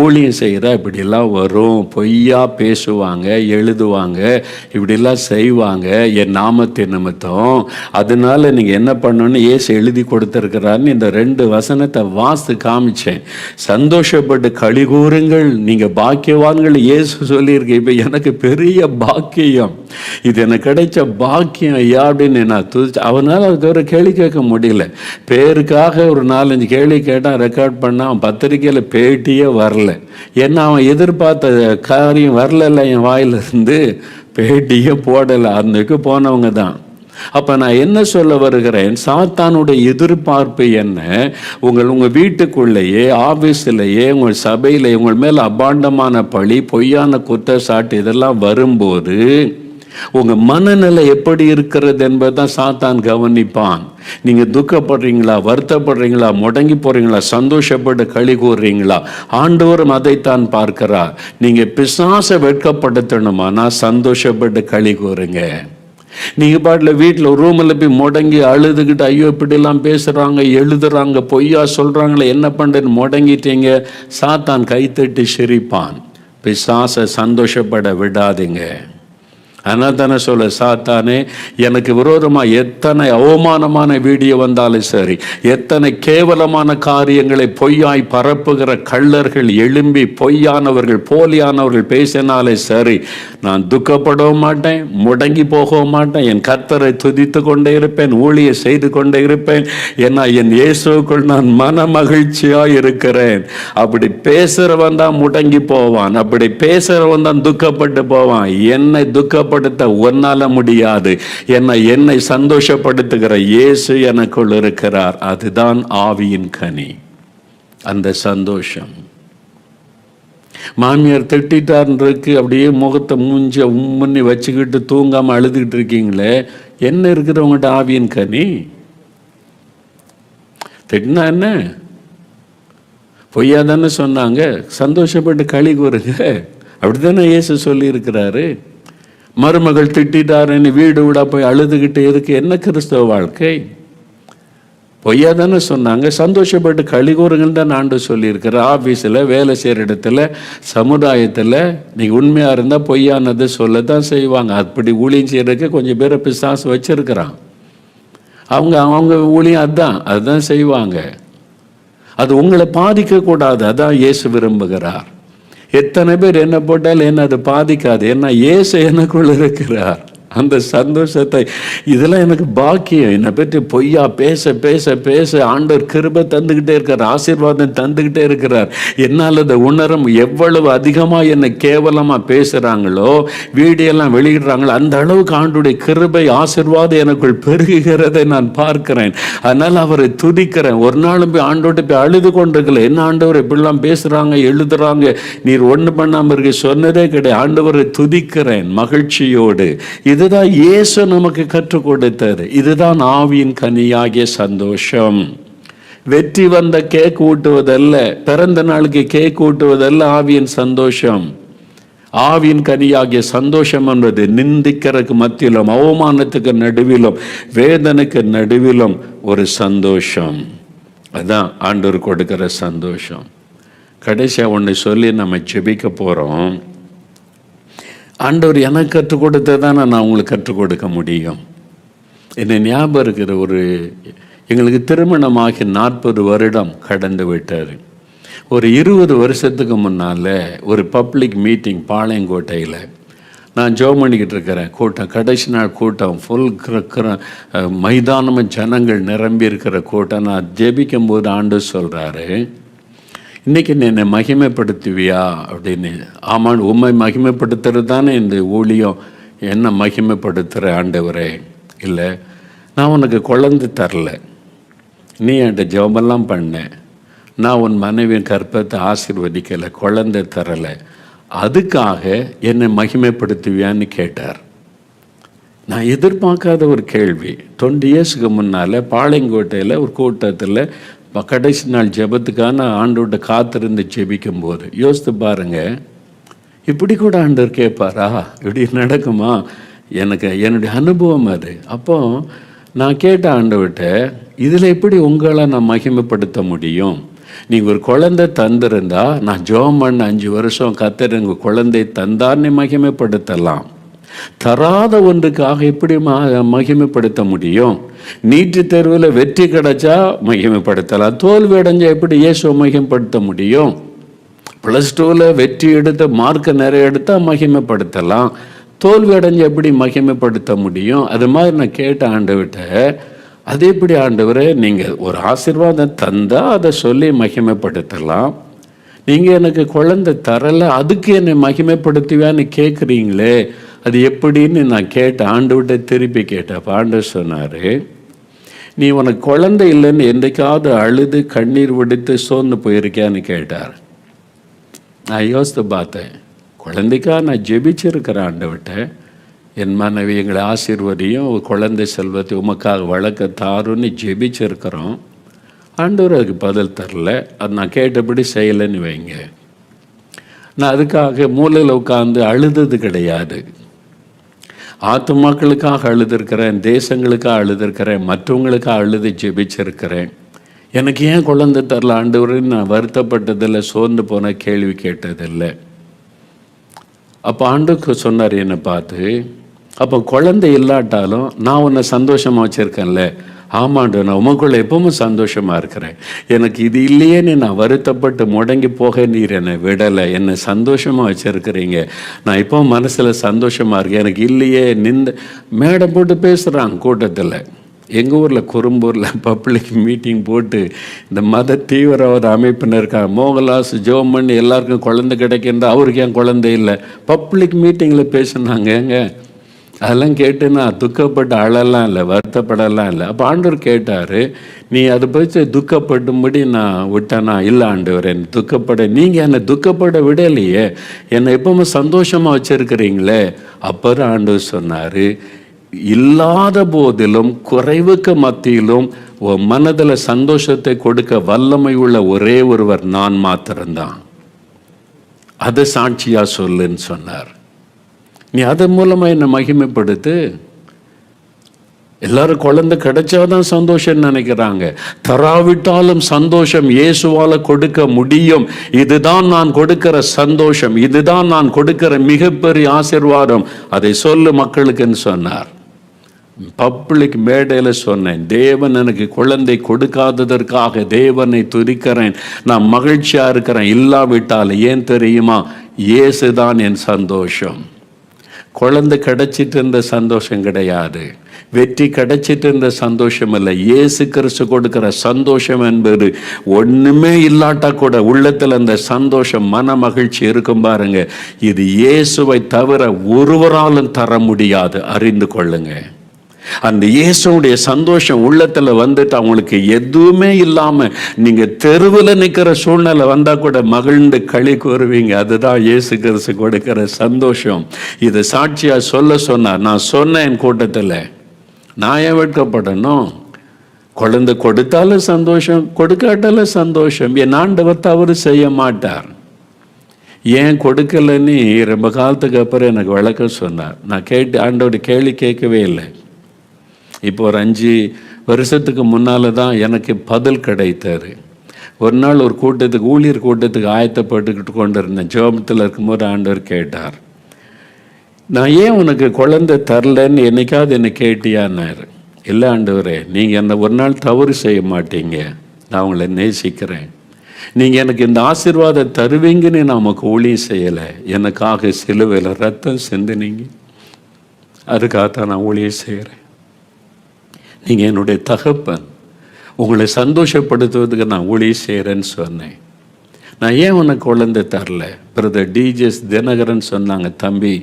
ஊழியம் செய்கிறா இப்படிலாம் வரும், பொய்யா பேசுவாங்க, எழுதுவாங்க, இப்படிலாம் செய்வாங்க என் நாமத்தின் நிமித்தம். அதனால நீங்கள் என்ன பண்ணணும்னு இயேசு எழுதி கொடுத்துருக்கிறாருன்னு இந்த 2 வசனத்தை வாசி காமிச்சேன். சந்தோஷப்பட்டு களி கூறுங்கள், நீங்கள் பாக்கியவான்கள் இயேசு சொல்லியிருக்கு. இப்போ எனக்கு பெரிய பாக்கியம், இது எனக்கு கிடைச்ச பாக்கியம் ஐயா அப்படின்னு நான் அவனால் அதுக்கு ஒரு கேள்வி கேட்க முடியல. பேருக்காக ஒரு 4-5 கேள்வி கேட்டான், ரெக்கார்ட் பண்ணான். அவன் பத்திரிக்கையில் பேட்டியே வரல. ஏன்னா அவன் எதிர்பார்த்த காரியம் வரல, என் வாயிலிருந்து பேட்டியே போடலை. அன்னைக்கு போனவங்க தான். அப்போ நான் என்ன சொல்ல வருகிறேன், சாத்தானுடைய எதிர்பார்ப்பு என்ன? உங்கள் வீட்டுக்குள்ளேயே, ஆஃபீஸிலேயே, உங்கள் சபையிலே உங்கள் மேல் அபாண்டமான பழி, பொய்யான குற்றச்சாட்டு இதெல்லாம் வரும்போது உங்கள் மனநிலை எப்படி இருக்கிறது என்பதுதான் சாத்தான் கவனிப்பான். நீங்கள் துக்கப்படுறீங்களா, வருத்தப்படுறீங்களா, முடங்கி போகிறீங்களா, சந்தோஷப்பட்டு களி கூறுறீங்களா? ஆண்டவரும் அதைத்தான் பார்க்கிறார். நீங்கள் பிசாசை வெட்கப்படுத்தணுமானா சந்தோஷப்பட்டு களி கூறுங்க. நீங்கள் பாட்டில் வீட்டில் ரூமில் போய் முடங்கி அழுதுகிட்டு, ஐயோ இப்படிலாம் பேசுகிறாங்க, எழுதுறாங்க, பொய்யா சொல்கிறாங்களே, என்ன பண்ணுறேன்னு முடங்கிட்டீங்க, சாத்தான் கைத்தட்டி சிரிப்பான். பிசாசை சந்தோஷப்பட விடாதீங்க. அதனால் தானே சொல்ல, சாத்தானே எனக்கு விரோதமாக எத்தனை அவமானமான வீடியோ வந்தாலும் சரி, எத்தனை கேவலமான காரியங்களை பொய்யாய் பரப்புகிற கள்ளர்கள் எழும்பி பொய்யானவர்கள் போலியானவர்கள் பேசினாலே சரி, நான் துக்கப்படவும் மாட்டேன், முடங்கி போகவும் மாட்டேன். என் கர்த்தரை துதித்து கொண்டே இருப்பேன், ஊழியை செய்து கொண்டே இருப்பேன். ஏன்னா என் இயேசுக்குள் நான் மன மகிழ்ச்சியாக இருக்கிறேன். அப்படி பேசுகிறவன் தான் முடங்கி போவான், அப்படி பேசுகிறவன் தான் துக்கப்பட்டு போவான். என்னை துக்கப்படுத்த ஒன்னால முடியாது. என்னை சந்தோஷப்படுத்துகிற இயேசு எனக்குள் இருக்கிறார். அதுதான் ஆவியின் கனி, அந்த சந்தோஷம். மாமியார் திட்டார்ன்றிருக்கு, அப்படியே முகத்தை மூஞ்ச உம்முன்னி வச்சுக்கிட்டு தூங்காம அழுதுகிட்டு இருக்கீங்களே, என்ன இருக்கிறவங்ககிட்ட ஆவியின் கனி? திட்டினா என்ன? பொய்யா தானே சொன்னாங்க, சந்தோஷப்பட்டு களி கூறுங்க. அப்படித்தானே இயேசு சொல்லி இருக்கிறாரு. மருமகள் திட்டாருன்னு வீடு வீடா போய் அழுதுகிட்டு இருக்கு, என்ன கிறிஸ்தவ வாழ்க்கை? பொய்யா தானே சொன்னாங்க, சந்தோஷப்பட்டு களி கூறுங்கன்னு தான் ஆண்டு சொல்லியிருக்கிற. ஆஃபீஸில், வேலை செய்கிற இடத்துல, சமுதாயத்தில் நீங்கள் உண்மையாக இருந்தால் பொய்யானதை சொல்ல தான் செய்வாங்க. அப்படி ஊழியம் செய்கிறதுக்கு கொஞ்சம் பேரை பிசாசு வச்சிருக்கிறான். அவங்க ஊழியம் அதுதான் செய்வாங்க. அது உங்களை பாதிக்கக்கூடாது, அதான் இயேசு விரும்புகிறார். எத்தனை பேர் என்ன போட்டாலும் என்ன அது பாதிக்காது, ஏன்னா இயேசு எனக்குள்ள இருக்கிறார். அந்த சந்தோஷத்தை, இதெல்லாம் எனக்கு பாக்கியம். என்னை பற்றி பொய்யா பேச பேச பேச ஆண்டவர் கிருபை தந்துக்கிட்டே இருக்கிறார், ஆசீர்வாதம் தந்துக்கிட்டே இருக்கிறார். என்னால் அதை உணரும். எவ்வளவு அதிகமாக என்னை கேவலமாக பேசுகிறாங்களோ, வீடியோலாம் வெளியிடுறாங்களோ, அந்த அளவுக்கு ஆண்டுடைய கிருபை ஆசீர்வாதம் எனக்குள் பெருகுகிறதை நான் பார்க்கிறேன். அதனால் அவரை துதிக்கிறேன். ஒரு நாளும் போய் ஆண்டோட்டு போய் அழுது கொண்டிருக்கல, என்ன ஆண்டவர் இப்படிலாம் பேசுகிறாங்க, எழுதுறாங்க, நீர் ஒன்று பண்ணாமல் இருக்க சொன்னதே கிடையாது. ஆண்டவரை துதிக்கிறேன் மகிழ்ச்சியோடு. இதுதான் இயேசு நமக்கு கற்றுக் கொடுத்தது. இதுதான் ஆவியின் கனியாகிய சந்தோஷம். வெற்றி வந்த கேக் ஊட்டுவதல்ல, பிறந்த நாளுக்கு கேக் ஊட்டுவதல்ல ஆவியின் சந்தோஷம். ஆவியின் கனியாகிய சந்தோஷம் என்பது நிந்திக்கிறதுக்கு மத்தியிலும், அவமானத்துக்கு நடுவிலும், வேதனைக்கு நடுவிலும் ஒரு சந்தோஷம். அதுதான் ஆண்டவர் கொடுக்கிற சந்தோஷம். கடைசியாக ஒன்று சொல்லி நம்ம ஜெபிக்க போகிறோம். ஆண்டவர் எனக்கு கற்றுக் கொடுத்ததான் நான் உங்களுக்கு கற்றுக் கொடுக்க முடியும். என்னை ஞாபகம் இருக்கிற எங்களுக்கு திருமணமாகி 40 வருடம் கடந்து விட்டார். ஒரு 20 வருஷத்துக்கு முன்னால் ஒரு பப்ளிக் மீட்டிங் பாளையங்கோட்டையில் நான் ஜெபம் பண்ணிக்கிட்டு இருக்கிறேன். கூட்டம், கடைசி நாள் கூட்டம், ஃபுல் மைதானமாக ஜனங்கள் நிரம்பி இருக்கிற கூட்டம். நான் ஜெபிக்கும் போது ஆண்டவர் சொல்கிறாரு, இன்றைக்கி நீ என்னை மகிமைப்படுத்துவியா அப்படின்னு. ஆமாம், உண்மை மகிமைப்படுத்துறது தானே இந்த ஊழியம். என்ன மகிமைப்படுத்துகிற ஆண்டவரே, இல்லை, நான் உனக்கு குழந்தை தரல, நீ என்கிட்ட ஜெபமெல்லாம் பண்ண, நான் உன் மனைவியின் கற்பத்தை ஆசீர்வதிக்கலை, குழந்தை தரலை, அதுக்காக என்னை மகிமைப்படுத்துவியான்னு கேட்டார். நான் எதிர்பார்க்காத ஒரு கேள்வி. 20 இயர்ஸுக்கு முன்னால் பாளையங்கோட்டையில் ஒரு கூட்டத்தில் கடைசி நாள் ஜெபத்துக்கான ஆண்டோட காத்திருந்து ஜெபிக்கும் போது யோசித்து பாருங்க, இப்படி கூட ஆண்டவர் கேட்பாரா, இப்படி நடக்குமா? எனக்கு என்னுடைய அனுபவம் அது. அப்போ நான் கேட்ட ஆண்டவர்கிட்ட, இதில் எப்படி உங்களை நான் மகிமைப்படுத்த முடியும்? நீங்கள் ஒரு குழந்தை தந்திருந்தா, நான் ஜெபம் பண்ண 5 வருஷம் கர்த்தர் உங்கள் குழந்தை தந்தார்னு மகிமைப்படுத்தலாம். தராத ஒன்றுக்காக எப்படி மகிமைப்படுத்த முடியும்? நீட்டு தேர்வில் வெற்றி கிடைச்சா மகிமைப்படுத்தலாம், தோல்வி அடைஞ்சா எப்படி இயேசுவை மகிமைப்படுத்த முடியும்? +2ல் வெற்றி எடுத்து மார்க்கை நிறைய எடுத்தால் மகிமைப்படுத்தலாம், தோல்வி அடைஞ்சு எப்படி மகிமைப்படுத்த முடியும்? அது மாதிரி நான் கேட்ட ஆண்டவர்கிட்ட, அது எப்படி ஆண்டவரே, நீங்கள் ஒரு ஆசீர்வாதம் தந்தால் அதை சொல்லி மகிமைப்படுத்தலாம், நீங்கள் எனக்கு குழந்தை தரலை, அதுக்கு என்னை மகிமைப்படுத்துவியான்னு கேட்குறீங்களே, அது எப்படின்னு நான் கேட்டேன். ஆண்டவர்கிட்ட திருப்பி கேட்டேன். அப்போ ஆண்டவர் சொன்னார், நீ உனக்கு குழந்தை இல்லைன்னு என்றைக்காவது அழுது கண்ணீர் விடுத்து சோர்ந்து போயிருக்கியான்னு கேட்டார். நான் யோசித்து பார்த்தேன், குழந்தைக்காக நான் ஜெபிச்சிருக்கிறேன் ஆண்டவர்கிட்ட, என் மனைவி எங்களை ஆசீர்வதியும் குழந்தை செல்வத்தை உமக்காக வளர்க்க தாருன்னு ஜெபிச்சிருக்கிறோம். ஆண்டவர் அதுக்கு பதில் தரல, அது நான் கேட்டபடி செய்யலைன்னு வைங்க. நான் அதுக்காக மூலையில் உட்காந்து அழுதது கிடையாது. ஆத்துமாக்களுக்காக அழுதுருக்கிறேன், தேசங்களுக்காக அழுதுருக்கிறேன், மற்றவங்களுக்காக அழுது ஜெபிச்சிருக்கிறேன். எனக்கு ஏன் குழந்தை தரல ஆண்டவருன்னு நான் வருத்தப்பட்டதில்லை, சோர்ந்து போன கேள்வி கேட்டதில்லை. அப்போ ஆண்டுக்கு சொன்னார் என்னை பார்த்து, அப்போ குழந்தை இல்லாட்டாலும் நான் உன்னை சந்தோஷமாக வச்சுருக்கேன்ல. ஆமாண்டு, நான் உமக்குள்ள எப்பவும் சந்தோஷமாக இருக்கிறேன். எனக்கு இது இல்லையேன்னு நான் வருத்தப்பட்டு முடங்கி போக நீர் என்னை விடலை, என்னை சந்தோஷமாக வச்சுருக்கிறீங்க. நான் இப்போ மனசில் சந்தோஷமாக இருக்கேன். எனக்கு இல்லையே மேடை போட்டு பேசுகிறாங்க கூட்டத்தில். எங்கள் ஊரில் குறும்பூரில் பப்ளிக் மீட்டிங் போட்டு இந்த மத தீவிரவாத அமைப்பினர் இருக்காங்க, மோகன்லாஸ் ஜெபம் பண்ணி எல்லாருக்கும் குழந்தை கிடைக்கின்ற, அவருக்கு ஏன் குழந்தை இல்லை, பப்ளிக் மீட்டிங்கில் பேசுனாங்க. ஏங்க அதெல்லாம் கேட்டு நான் துக்கப்பட்டு அழலாம் இல்லை, வருத்தப்படலாம் இல்லை. அப்போ ஆண்டவர் கேட்டார், நீ அதை பற்றி துக்கப்பட்டும்படி நான் விட்டேனா? இல்லை ஆண்டவர், என்னை துக்கப்பட நீங்கள் என்னை துக்கப்பட விடலையே, என்னை எப்பவுமே சந்தோஷமாக வச்சுருக்கிறீங்களே. அப்புறம் ஆண்டவர் சொன்னார், இல்லாத போதிலும் குறைவுக்கு மத்தியிலும் உன் மனதில் சந்தோஷத்தை கொடுக்க வல்லமை உள்ள ஒரே ஒருவர் நான் மாத்திரம்தான், அதை சாட்சியாக சொல்லுன்னு சொன்னார். நீ அதன் மூலமாக என்னை மகிமைப்படுத்து. எல்லாரும் குழந்தை கிடைச்சாதான் சந்தோஷம் நினைக்கிறாங்க. தராவிட்டாலும் சந்தோஷம் இயேசுவால் கொடுக்க முடியும். இதுதான் நான் கொடுக்கிற சந்தோஷம், இதுதான் நான் கொடுக்கிற மிகப்பெரிய ஆசீர்வாதம், அதை சொல்லு மக்களுக்குன்னு சொன்னார். பப்ளிக் மேடையில் சொன்னேன், தேவன் எனக்கு குழந்தை கொடுக்காததற்காக தேவனை துதிக்கிறேன், நான் மகிழ்ச்சியாக இருக்கிறேன். இல்லாவிட்டால் ஏன் தெரியுமா, இயேசுதான் என் சந்தோஷம். குழந்தை கிடைச்சிட்டு இருந்த சந்தோஷம் கிடையாது, வெற்றி கிடைச்சிட்டு இருந்த சந்தோஷம் இல்லை. இயேசு கிறிஸ்து கொடுக்கிற சந்தோஷம் என்பது ஒன்றுமே இல்லாட்டா கூட உள்ளத்தில் அந்த சந்தோஷம், மன மகிழ்ச்சி இருக்கும் பாருங்க, இது இயேசுவை தவிர ஒருவராலும் தர முடியாது, அறிந்து கொள்ளுங்க. அந்த இயேசுடைய சந்தோஷம் உள்ளத்தில் வந்துட்டு அவங்களுக்கு எதுவுமே இல்லாமல் நீங்கள் தெருவில் நிற்கிற சூழ்நிலை வந்தால் கூட மகிழ்ந்து களி கூறுவீங்க. அதுதான் இயேசு கிறிஸ்து கொடுக்கிற சந்தோஷம். இதை சாட்சியாக சொல்ல சொன்னார். நான் சொன்னேன் என் கூட்டத்தில், நான் ஏன் வெட்கப்படணும்? குழந்தை கொடுத்தாலும் சந்தோஷம், கொடுக்காட்டாலும் சந்தோஷம். என் ஆண்டவர் தவறு செய்ய மாட்டார். ஏன் கொடுக்கலன்னு ரொம்ப காலத்துக்கு அப்புறம் எனக்கு விளக்கம் சொன்னார். நான் ஆண்டவர் கேள்வி கேட்கவே இல்லை. இப்போ ஒரு 5 வருஷத்துக்கு முன்னால் தான் எனக்கு பதில் கிடைத்தார். ஒரு நாள் ஒரு கூட்டத்துக்கு, ஊழியர் கூட்டத்துக்கு ஆயத்தப்பட்டுக்கிட்டு கொண்டு இருந்தேன். ஜெபத்தில் இருக்கும்போது ஆண்டவர் கேட்டார், நான் ஏன் உனக்கு குழந்தை தரலன்னு என்னைக்காவது என்னை கேட்டியான்னாரு. இல்லை ஆண்டவரே, நீங்கள் என்னை ஒரு நாள் தவறு செய்ய மாட்டீங்க, நான் உங்களை நேசிக்கிறேன், நீங்கள் எனக்கு இந்த ஆசீர்வாதம் தருவீங்கன்னு நான் உமக்கு ஊழியம் செய்யலை, எனக்காக சிலுவையில் ரத்தம் சிந்தினீங்க, அதுக்காகத்தான் நான் ஊழியம் செய்கிறேன். நீங்கள் என்னுடைய தகப்பன், உங்களை சந்தோஷப்படுத்துவதுக்கு நான் ஊழியம் செய்கிறேன்னு சொன்னேன். நான் ஏன் உனக்கு குழந்தை தரல? பிரதர் டிஜிஎஸ் தினகரன் சொன்னாங்க, தம்பி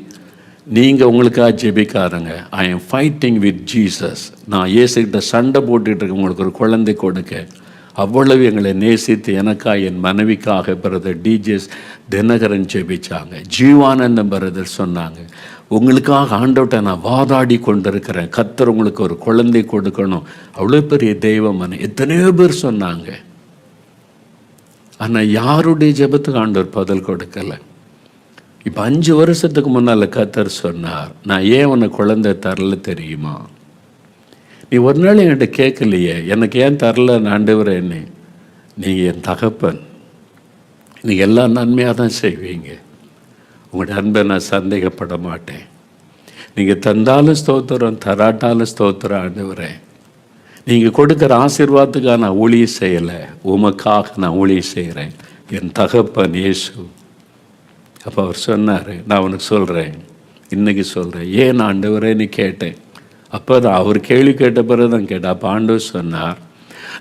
நீங்கள் உங்களுக்காக ஜெபிக்காருங்க. I am fighting with Jesus. நான் இயேசுகிட்ட சண்டை போட்டுட்டு இருக்கேன் உங்களுக்கு ஒரு குழந்தை கொடுக்க. அவ்வளவு எங்களை நேசித்து எனக்காக என் மனைவிக்காக பிரதர் டிஜேஸ் தினகரன் ஜெபிச்சாங்க. ஜீவானந்தம் பிரதர் சொன்னாங்க, உங்களுக்காக ஆண்டவர்கிட்ட நான் வாதாடி கொண்டிருக்கிறேன், கர்த்தர் உங்களுக்கு ஒரு குழந்தை கொடுக்கணும். அவ்வளோ பெரிய தெய்வமான எத்தனையோ பேர் சொன்னாங்க. ஆனால் யாருடைய ஜெபத்துக்கு ஆண்டவர் பதில் கொடுக்கலை. இப்போ 5 வருஷத்துக்கு முன்னால் கர்த்தர் சொன்னார், நான் ஏன் உனக்கு குழந்தை தரல தெரியுமா? நீ ஒரு நாள் என்கிட்ட கேட்கலையே, எனக்கு ஏன் தரல ஆண்டவரே? என்ன, நீங்கள் என் தகப்பன், நீங்கள் எல்லா நன்மையாக தான் செய்வீங்க. உங்களோட அன்பை நான் சந்தேகப்பட மாட்டேன். நீங்கள் தந்தாலும் ஸ்தோத்திரம், தராட்டாலும் ஸ்தோத்திரம் ஆண்டவரே. நீங்கள் கொடுக்குற ஆசீர்வாதத்துக்காக நான் ஊழியம் செய்யலை, உமக்காக நான் ஊழியம் செய்கிறேன், என் தகப்பன் இயேசு. அப்போ அவர் சொன்னார், நான் உனக்கு சொல்கிறேன், இன்றைக்கி சொல்கிறேன், ஏன் ஆண்டவரேன்னு கேட்டேன். அப்போ தான் அவர் கேள்வி கேட்ட பிறகு தான் கேட்டேன். அப்போ ஆண்டவர் சொன்னார்,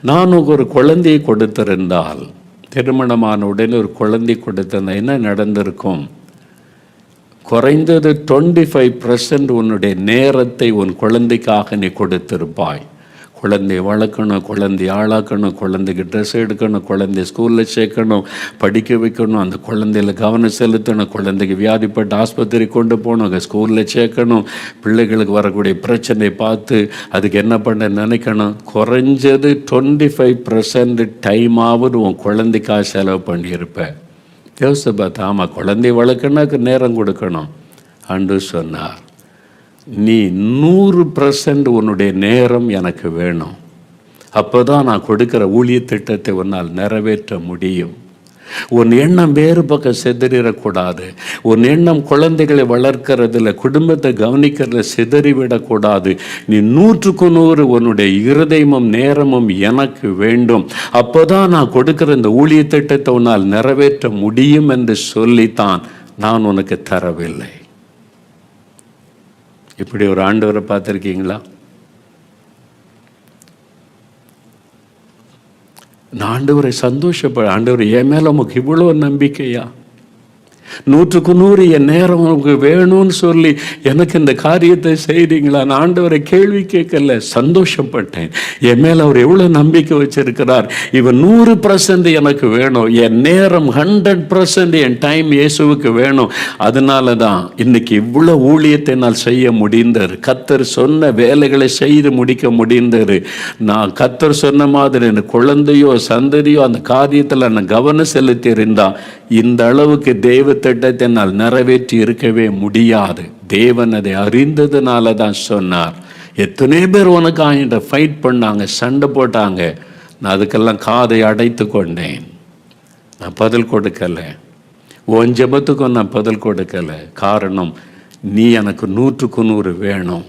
நான் உனக்கு ஒரு குழந்தையை கொடுத்திருந்தால், திருமணமான உடனே ஒரு குழந்தை கொடுத்திருந்தால் என்ன நடந்திருக்கும்? குறைந்தது 25% உன்னுடைய நேரத்தை உன் குழந்தைக்காக நீ கொடுத்திருப்பாய். குழந்தைய வளர்க்கணும், குழந்தைய ஆளாக்கணும், குழந்தைக்கு ட்ரெஸ் எடுக்கணும், குழந்தைய ஸ்கூலில் சேர்க்கணும், படிக்க வைக்கணும், அந்த குழந்தையில் கவனம் செலுத்தணும், குழந்தைக்கு வியாதிப்பட்டு ஆஸ்பத்திரி கொண்டு போகணும், அங்கே ஸ்கூலில் சேர்க்கணும், பிள்ளைகளுக்கு வரக்கூடிய பிரச்சனையை பார்த்து அதுக்கு என்ன பண்ண நினைக்கணும். குறைஞ்சது 25% டைமாவது உன் குழந்தைக்காக செலவு பண்ணியிருப்பேன். யோசித்து பார்த்தா, ஆமாம், குழந்தைய வளர்க்கணுக்கு நேரம் கொடுக்கணும். ஆண்டவர் சொன்னார், நீ 100% உன்னுடைய நேரம் எனக்கு வேணும். அப்போ தான் நான் கொடுக்குற ஊழிய திட்டத்தை உன்னால் நிறைவேற்ற முடியும். உன் எண்ணம் வேறு பக்கம் சிதறிடக்கூடாது. உன் எண்ணம் குழந்தைகளை வளர்க்கறதில், குடும்பத்தை கவனிக்கிறதுல சிதறிவிடக்கூடாது. நீ 100க்கு 100 உன்னுடைய இருதயமும் நேரமும் எனக்கு வேண்டும். அப்போ தான் நான் கொடுக்குற இந்த ஊழிய திட்டத்தை உன்னால் நிறைவேற்ற முடியும் என்று சொல்லித்தான் நான் உனக்கு தரவில்லை. இப்படி ஒரு ஆண்டவரை பார்த்துருக்கீங்களா? நான் ஆண்டவரை ஆண்டவர் என் மேலே உமக்கு இவ்வளோ நம்பிக்கையா? 100க்கு 100 என் நேரம் உங்களுக்கு வேணும்னு சொல்லி எனக்கு இந்த காரியத்தை செய்கிறீங்களா? நான் ஆண்டவரை கேள்வி கேட்கல, சந்தோஷப்பட்டேன். என் மேலே அவர் எவ்வளோ நம்பிக்கை வச்சிருக்கிறார். இவன் 100% எனக்கு வேணும், என் நேரம் 100% என் டைம் இயேசுவுக்கு வேணும். அதனால தான் இன்னைக்கு இவ்வளோ ஊழியத்தை நான் செய்ய முடிந்தது. கர்த்தர் சொன்ன வேலைகளை செய்து முடிக்க முடிந்தது. நான் கர்த்தர் சொன்ன மாதிரி எனக்கு குழந்தையோ சந்ததியோ அந்த காரியத்தில் நான் கவனம் செலுத்தி இருந்தா இந்த அளவுக்கு தெய்வ திட்டத்தை என்னால் நிறைவேற்றி இருக்கவே முடியாது. தேவன் அதை அறிந்ததுனால தான் சொன்னார். எத்தனை பேர் உனக்கு ஆகிட்ட ஃபைட் பண்ணாங்க, சண்டை போட்டாங்க. நான் அதுக்கெல்லாம் காதை அடைத்து கொண்டேன். நான் பதில் கொடுக்கலை. உன் ஜெபத்துக்கும் நான் பதில் கொடுக்கலை. காரணம், நீ எனக்கு 100க்கு 100 வேணும்.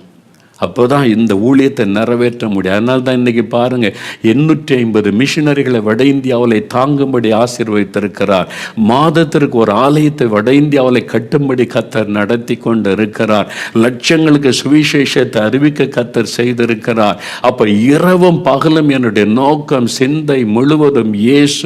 அப்போ தான் இந்த ஊழியத்தை நிறைவேற்ற முடியும். அதனால தான் இன்றைக்கி பாருங்கள், 850 மிஷினரிகளை வட இந்தியாவில் தாங்கும்படி ஆசீர்வதித்திருக்கிறார். மாதத்திற்கு ஒரு ஆலயத்தை வட இந்தியாவில் கட்டும்படி கர்த்தர் நடத்தி கொண்டு இருக்கிறார். லட்சங்களுக்கு சுவிசேஷத்தை அறிவிக்க கர்த்தர் செய்திருக்கிறார். அப்போ இரவும் பகலும் என்னுடைய நோக்கம், சிந்தை முழுவதும் இயேசு,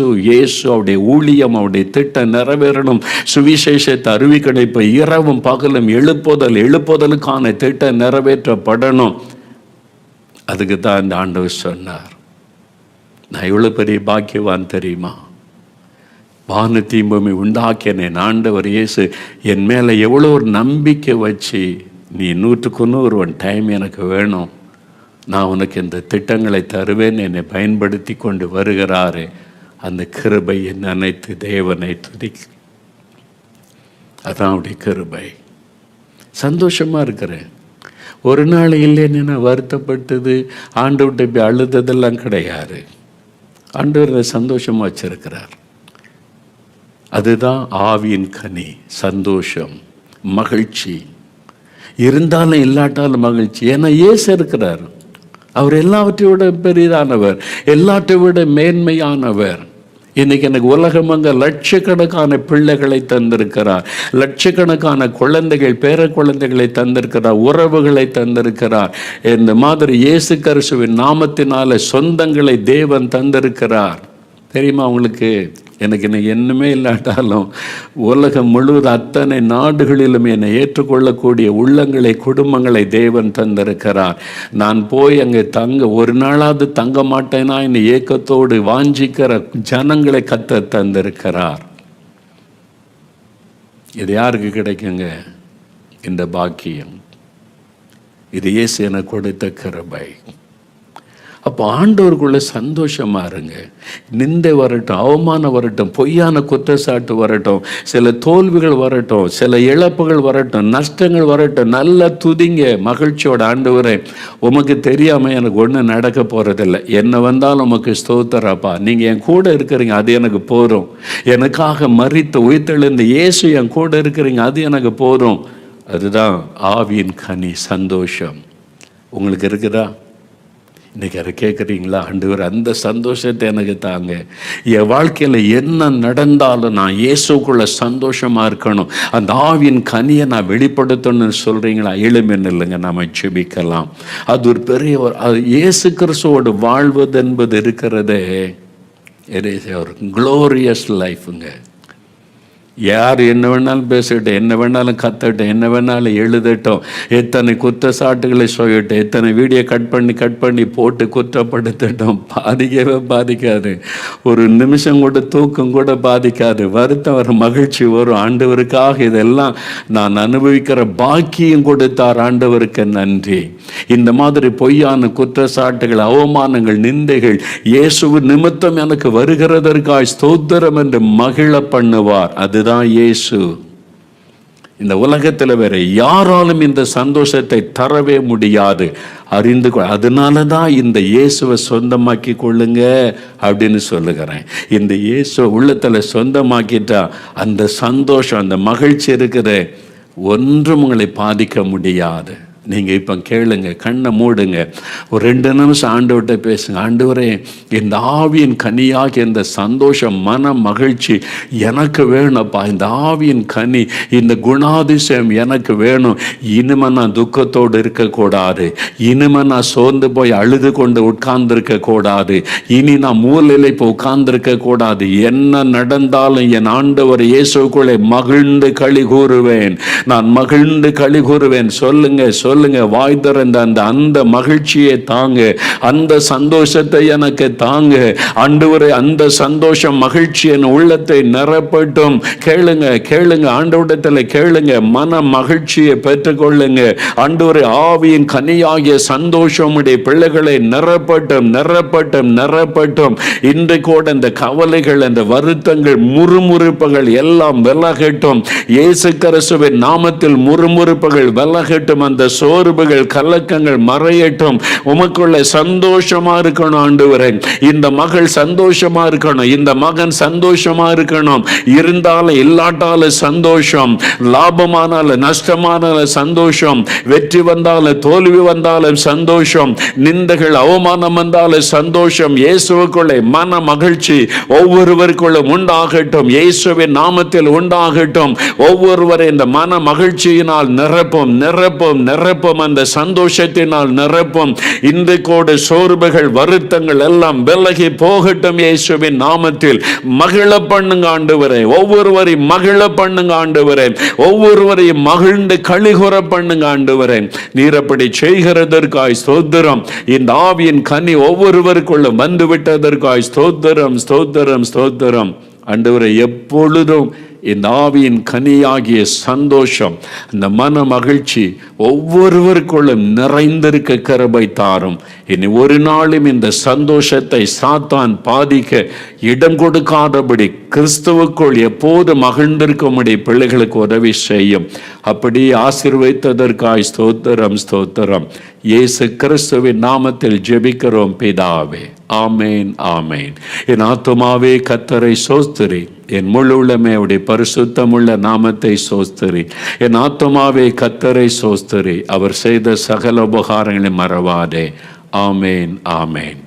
அவருடைய ஊழியம், அவருடைய திட்டம் நிறைவேறணும், சுவிசேஷத்தை அறிவிக்கணும். இப்போ இரவும் பகலும் எழுப்புதலுக்கான திட்டம் நிறைவேற்றப்படும். அதுக்கு தான் இந்த ஆண்டவர் சொன்னார், நான் எவ்வளோ பெரிய பாக்கியவான் தெரியுமா? வானத்தையும் பூமி உண்டாக்கினேன் ஆண்டவர் இயேசு என் மேலே எவ்வளோ ஒரு நம்பிக்கை வச்சு, நீ 100க்கு 100 டைம் எனக்கு வேணும், நான் உனக்கு இந்த திட்டங்களை தருவேன், என்னை பயன்படுத்தி கொண்டு வருகிறாரு. அந்த கிருபையை நினைத்து தேவனை துதிக்க, அதான் அவருடைய கிருபை. சந்தோஷமாக இருக்கிறேன். ஒரு நாள் இல்லைன்னு நான் வருத்தப்பட்டது, ஆண்டவர்கிட்ட போய் அழுததெல்லாம் கிடையாது. ஆண்டவர் சந்தோஷமாக வச்சிருக்கிறார். அதுதான் ஆவியின் கனி, சந்தோஷம், மகிழ்ச்சி. இருந்தாலும் இல்லாட்டாலும் மகிழ்ச்சி. ஏன்னா இயேசு இருக்கிறார். அவர் எல்லாவற்றை விட பெரிதானவர், எல்லாற்றை விட மேன்மையானவர். இன்னைக்கு எனக்கு உலகமங்க லட்சக்கணக்கான பிள்ளைகளை தந்திருக்கிறார், லட்சக்கணக்கான குழந்தைகள், பேர குழந்தைகளை தந்திருக்கிறார், உறவுகளை தந்திருக்கிறார். இந்த மாதிரி இயேசு கிறிஸ்துவின் நாமத்தினால சொந்தங்களை தேவன் தந்திருக்கிறார். தெரியுமா உங்களுக்கு? எனக்கு இன்னைக்கு என்னமே இல்லாட்டாலும் உலகம் முழுவதும் அத்தனை நாடுகளிலும் என்னை ஏற்றுக்கொள்ளக்கூடிய உள்ளங்களை, குடும்பங்களை தேவன் தந்திருக்கிறார். நான் போய் அங்கே ஒரு நாளாவது தங்க மாட்டேனா என்னை ஏக்கத்தோடு வாஞ்சிக்கிற ஜனங்களை கர்த்தர் தந்திருக்கிறார். இது யாருக்கு கிடைக்குங்க இந்த பாக்கியம்? இது இயேசு எனக்கு கொடுத்த கிருபை. அப்போ ஆண்டவருக்குள்ள சந்தோஷமா இருங்க. நிந்தை வரட்டும், அவமானம் வரட்டும், பொய்யான குற்றச்சாட்டு வரட்டும், சில தோல்விகள் வரட்டும், சில இழப்புகள் வரட்டும், நஷ்டங்கள் வரட்டும், நல்லா துதிங்க மகிழ்ச்சியோட. ஆண்டவரே, உமக்கு தெரியாம எனக்கு ஒன்றும் நடக்க போறதில்லை, என்ன வந்தாலும் உமக்கு ஸ்தோத்திரப்பா, நீங்க என் கூட இருக்கிறீங்க, அது எனக்கு போதும். எனக்காக மரித்து உயிர்த்தெழுந்த இயேசு என் கூட இருக்கிறீங்க, அது எனக்கு போதும். அதுதான் ஆவியின் கனி, சந்தோஷம். உங்களுக்கு இருக்குதா? இன்னைக்கு அதை கேட்குறீங்களா? ஆண்டவர், அந்த சந்தோஷத்தை எனக்கு தாங்க. என் வாழ்க்கையில் என்ன நடந்தாலும் நான் இயேசுக்குள்ள சந்தோஷமாக இருக்கணும், அந்த ஆவியின் கனியை நான் வெளிப்படுத்தணும்னு சொல்கிறீங்களா? எளிமைன்னு இல்லைங்க, நாம் ஜெபிக்கலாம். அது ஒரு பெரிய அது இயேசு கிறிஸ்துவோடு வாழ்வது என்பது இருக்கிறதே, ஒரு க்ளோரியஸ் லைஃபுங்க. யார் என்ன வேணாலும் பேசட்டும், என்ன வேணாலும் கத்தட்டும், என்ன வேணாலும் எழுதட்டும், எத்தனை குற்றச்சாட்டுகளை சொல்லட்டும், எத்தனை வீடியோ கட் பண்ணி போட்டு குற்றப்படுத்தட்டும், பாதிக்கவே பாதிக்காது. ஒரு நிமிஷம் கூட தூக்கம் கூட பாதிக்காது. வருத்தம் வரும், மகிழ்ச்சி வரும். ஆண்டவருக்காக இதெல்லாம் நான் அனுபவிக்கிற பாக்கியம் கொடுத்தார், ஆண்டவருக்கு நன்றி. இந்த மாதிரி பொய்யான குற்றச்சாட்டுகள், அவமானங்கள், நிந்தைகள் இயேசு நிமித்தம் எனக்கு வருகிறதற்காய் ஸ்தோத்திரம் என்று மகிழ பண்ணுவார். அதுதான் இயேசு. இந்த உலகத்தில் வேற யாராலும் இந்த சந்தோஷத்தை தரவே முடியாது. அறிந்து அதனால தான் இந்த இயேசுவை சொந்தமாக்கி கொள்ளுங்க அப்படின்னு சொல்லுகிறேன். இந்த இயேசுவை உள்ளத்தில் சொந்தமாக்கிட்டா அந்த சந்தோஷம், அந்த மகிழ்ச்சி இருக்கிற ஒன்றும் உங்களை பாதிக்க முடியாது. நீங்கள் இப்போ கேளுங்க, கண்ணை மூடுங்க, ஒரு 2 நிமிஷம் ஆண்டவர்கிட்ட பேசுங்க. ஆண்டவரே, இந்த ஆவியின் கனியாகி இந்த சந்தோஷம், மன மகிழ்ச்சி எனக்கு வேணும்ப்பா. இந்த ஆவியின் கனி, இந்த குணாதிசயம் எனக்கு வேணும். இனிமே நான் துக்கத்தோடு இருக்கக்கூடாது, இனிமே நான் சோர்ந்து போய் அழுது கொண்டு உட்கார்ந்துருக்க கூடாது, இனி நான் மூலையில் இப்போ உட்கார்ந்துருக்க கூடாது. என்ன நடந்தாலும் என் ஆண்டவர் இயேசுக்குள்ளே மகிழ்ந்து களி கூறுவேன், நான் மகிழ்ந்து களி கூறுவேன். சொல்லுங்க சொல்லுங்க, வாய் திறந்த அந்த மகிழ்ச்சியை தாங்க, அந்த சந்தோஷத்தை எனக்கு தாங்க. ஆண்டவரே, அந்த சந்தோஷம், மகிழ்ச்சி என் உள்ளத்தை நிரப்பட்டும். கேளுங்க கேளுங்க, ஆண்டவரிடத்தில் கேளுங்க, மன மகிழ்ச்சியை பெற்றுக்கொள்ளுங்க. ஆண்டவரே, ஆவியின் கனியாகிய சந்தோஷம் உடைய பிள்ளைகளை நிரப்பட்டும் நிரப்பட்டும் நிரப்பட்டும். இன்றைக்கு இந்த கவலைகள், அந்த வருத்தங்கள், முறுமுறுப்புகள் எல்லாம் விலகட்டும். இயேசு கிறிஸ்துவின் நாமத்தில் முறுமுறுப்புகள் விலகட்டும். அந்த சோர்வுகள், கலக்கங்கள் மறையட்டும். உமக்குள்ள சந்தோஷமா இருக்கணும் ஆண்டவரே. இந்த மகள் சந்தோஷமா இருக்கணும், இந்த மகன் சந்தோஷமா இருக்கணும். இருந்தாலும் இல்லாட்டாலும் சந்தோஷம், லாபமானாலும் நஷ்டமானாலும் சந்தோஷம், வெற்றி வந்தாலும் தோல்வி வந்தாலும் சந்தோஷம், நிந்தைகள் அவமானம் வந்தாலும் சந்தோஷம். இயேசுவுக்குள்ளே மன மகிழ்ச்சி ஒவ்வொருவருக்குள்ளும் உண்டாகட்டும், இயேசுவின் நாமத்தில் உண்டாகட்டும். ஒவ்வொருவரை இந்த மன மகிழ்ச்சியினால் நிரப்பும் நிரப்பும் நிரப்பும், அந்த சந்தோஷத்தினால் நிரப்பும். இன்றைக்கோடு சோர்வுகள், வருத்தங்கள் எல்லாம் விலகி போகட்டும் இயேசுவின் நாமத்தில். மகிழ பண்ணுங்க ஆண்டவரே, ஒவ்வொருவரையும் மகிழ பண்ணுங்க ஆண்டவரே, ஒவ்வொருவரையும் மகிழ்ந்து களிகூற பண்ணுங்க ஆண்டவரே. நீர் அப்படி செய்கிறதற்காய் ஸ்தோத்திரம். இந்த ஆவியின் கனி ஒவ்வொருவருக்குள்ளும் வந்து விட்டதற்காய் ஸ்தோத்திரம் ஸ்தோத்திரம் ஸ்தோத்திரம். ஆண்டவரே, எப்பொழுதும் இந்த ஆவியின் கனியாகிய சந்தோஷம், இந்த மன மகிழ்ச்சி ஒவ்வொருவருக்குள்ளும் நிறைந்திருக்க கிருபை தாரும். இனி ஒரு நாளும் இந்த சந்தோஷத்தை சாத்தான் பாதிக்க இடம் கொடுக்காதபடி கிறிஸ்துவுக்குள் எப்போது மகிழ்ந்திருக்கும்படி பிள்ளைகளுக்கு உதவி செய்யும். அப்படி ஆசீர்வதித்ததற்காய் ஸ்தோத்திரம் ஸ்தோத்திரம். இயேசு கிறிஸ்துவின் நாமத்தில் ஜெபிக்கிறோம் பிதாவே. ஆமேன் ஆமேன். என் ஆத்துமாவே கர்த்தரை ஸ்தோத்திரி, என் முழு உள்ளமே அவருடைய பரிசுத்தமுள்ள நாமத்தை ஸ்தோத்திரி. என் ஆத்துமாவே கர்த்தரை ஸ்தோத்திரி, அவர் செய்த சகல உபகாரங்களை மறவாதே. ஆமேன் ஆமேன்.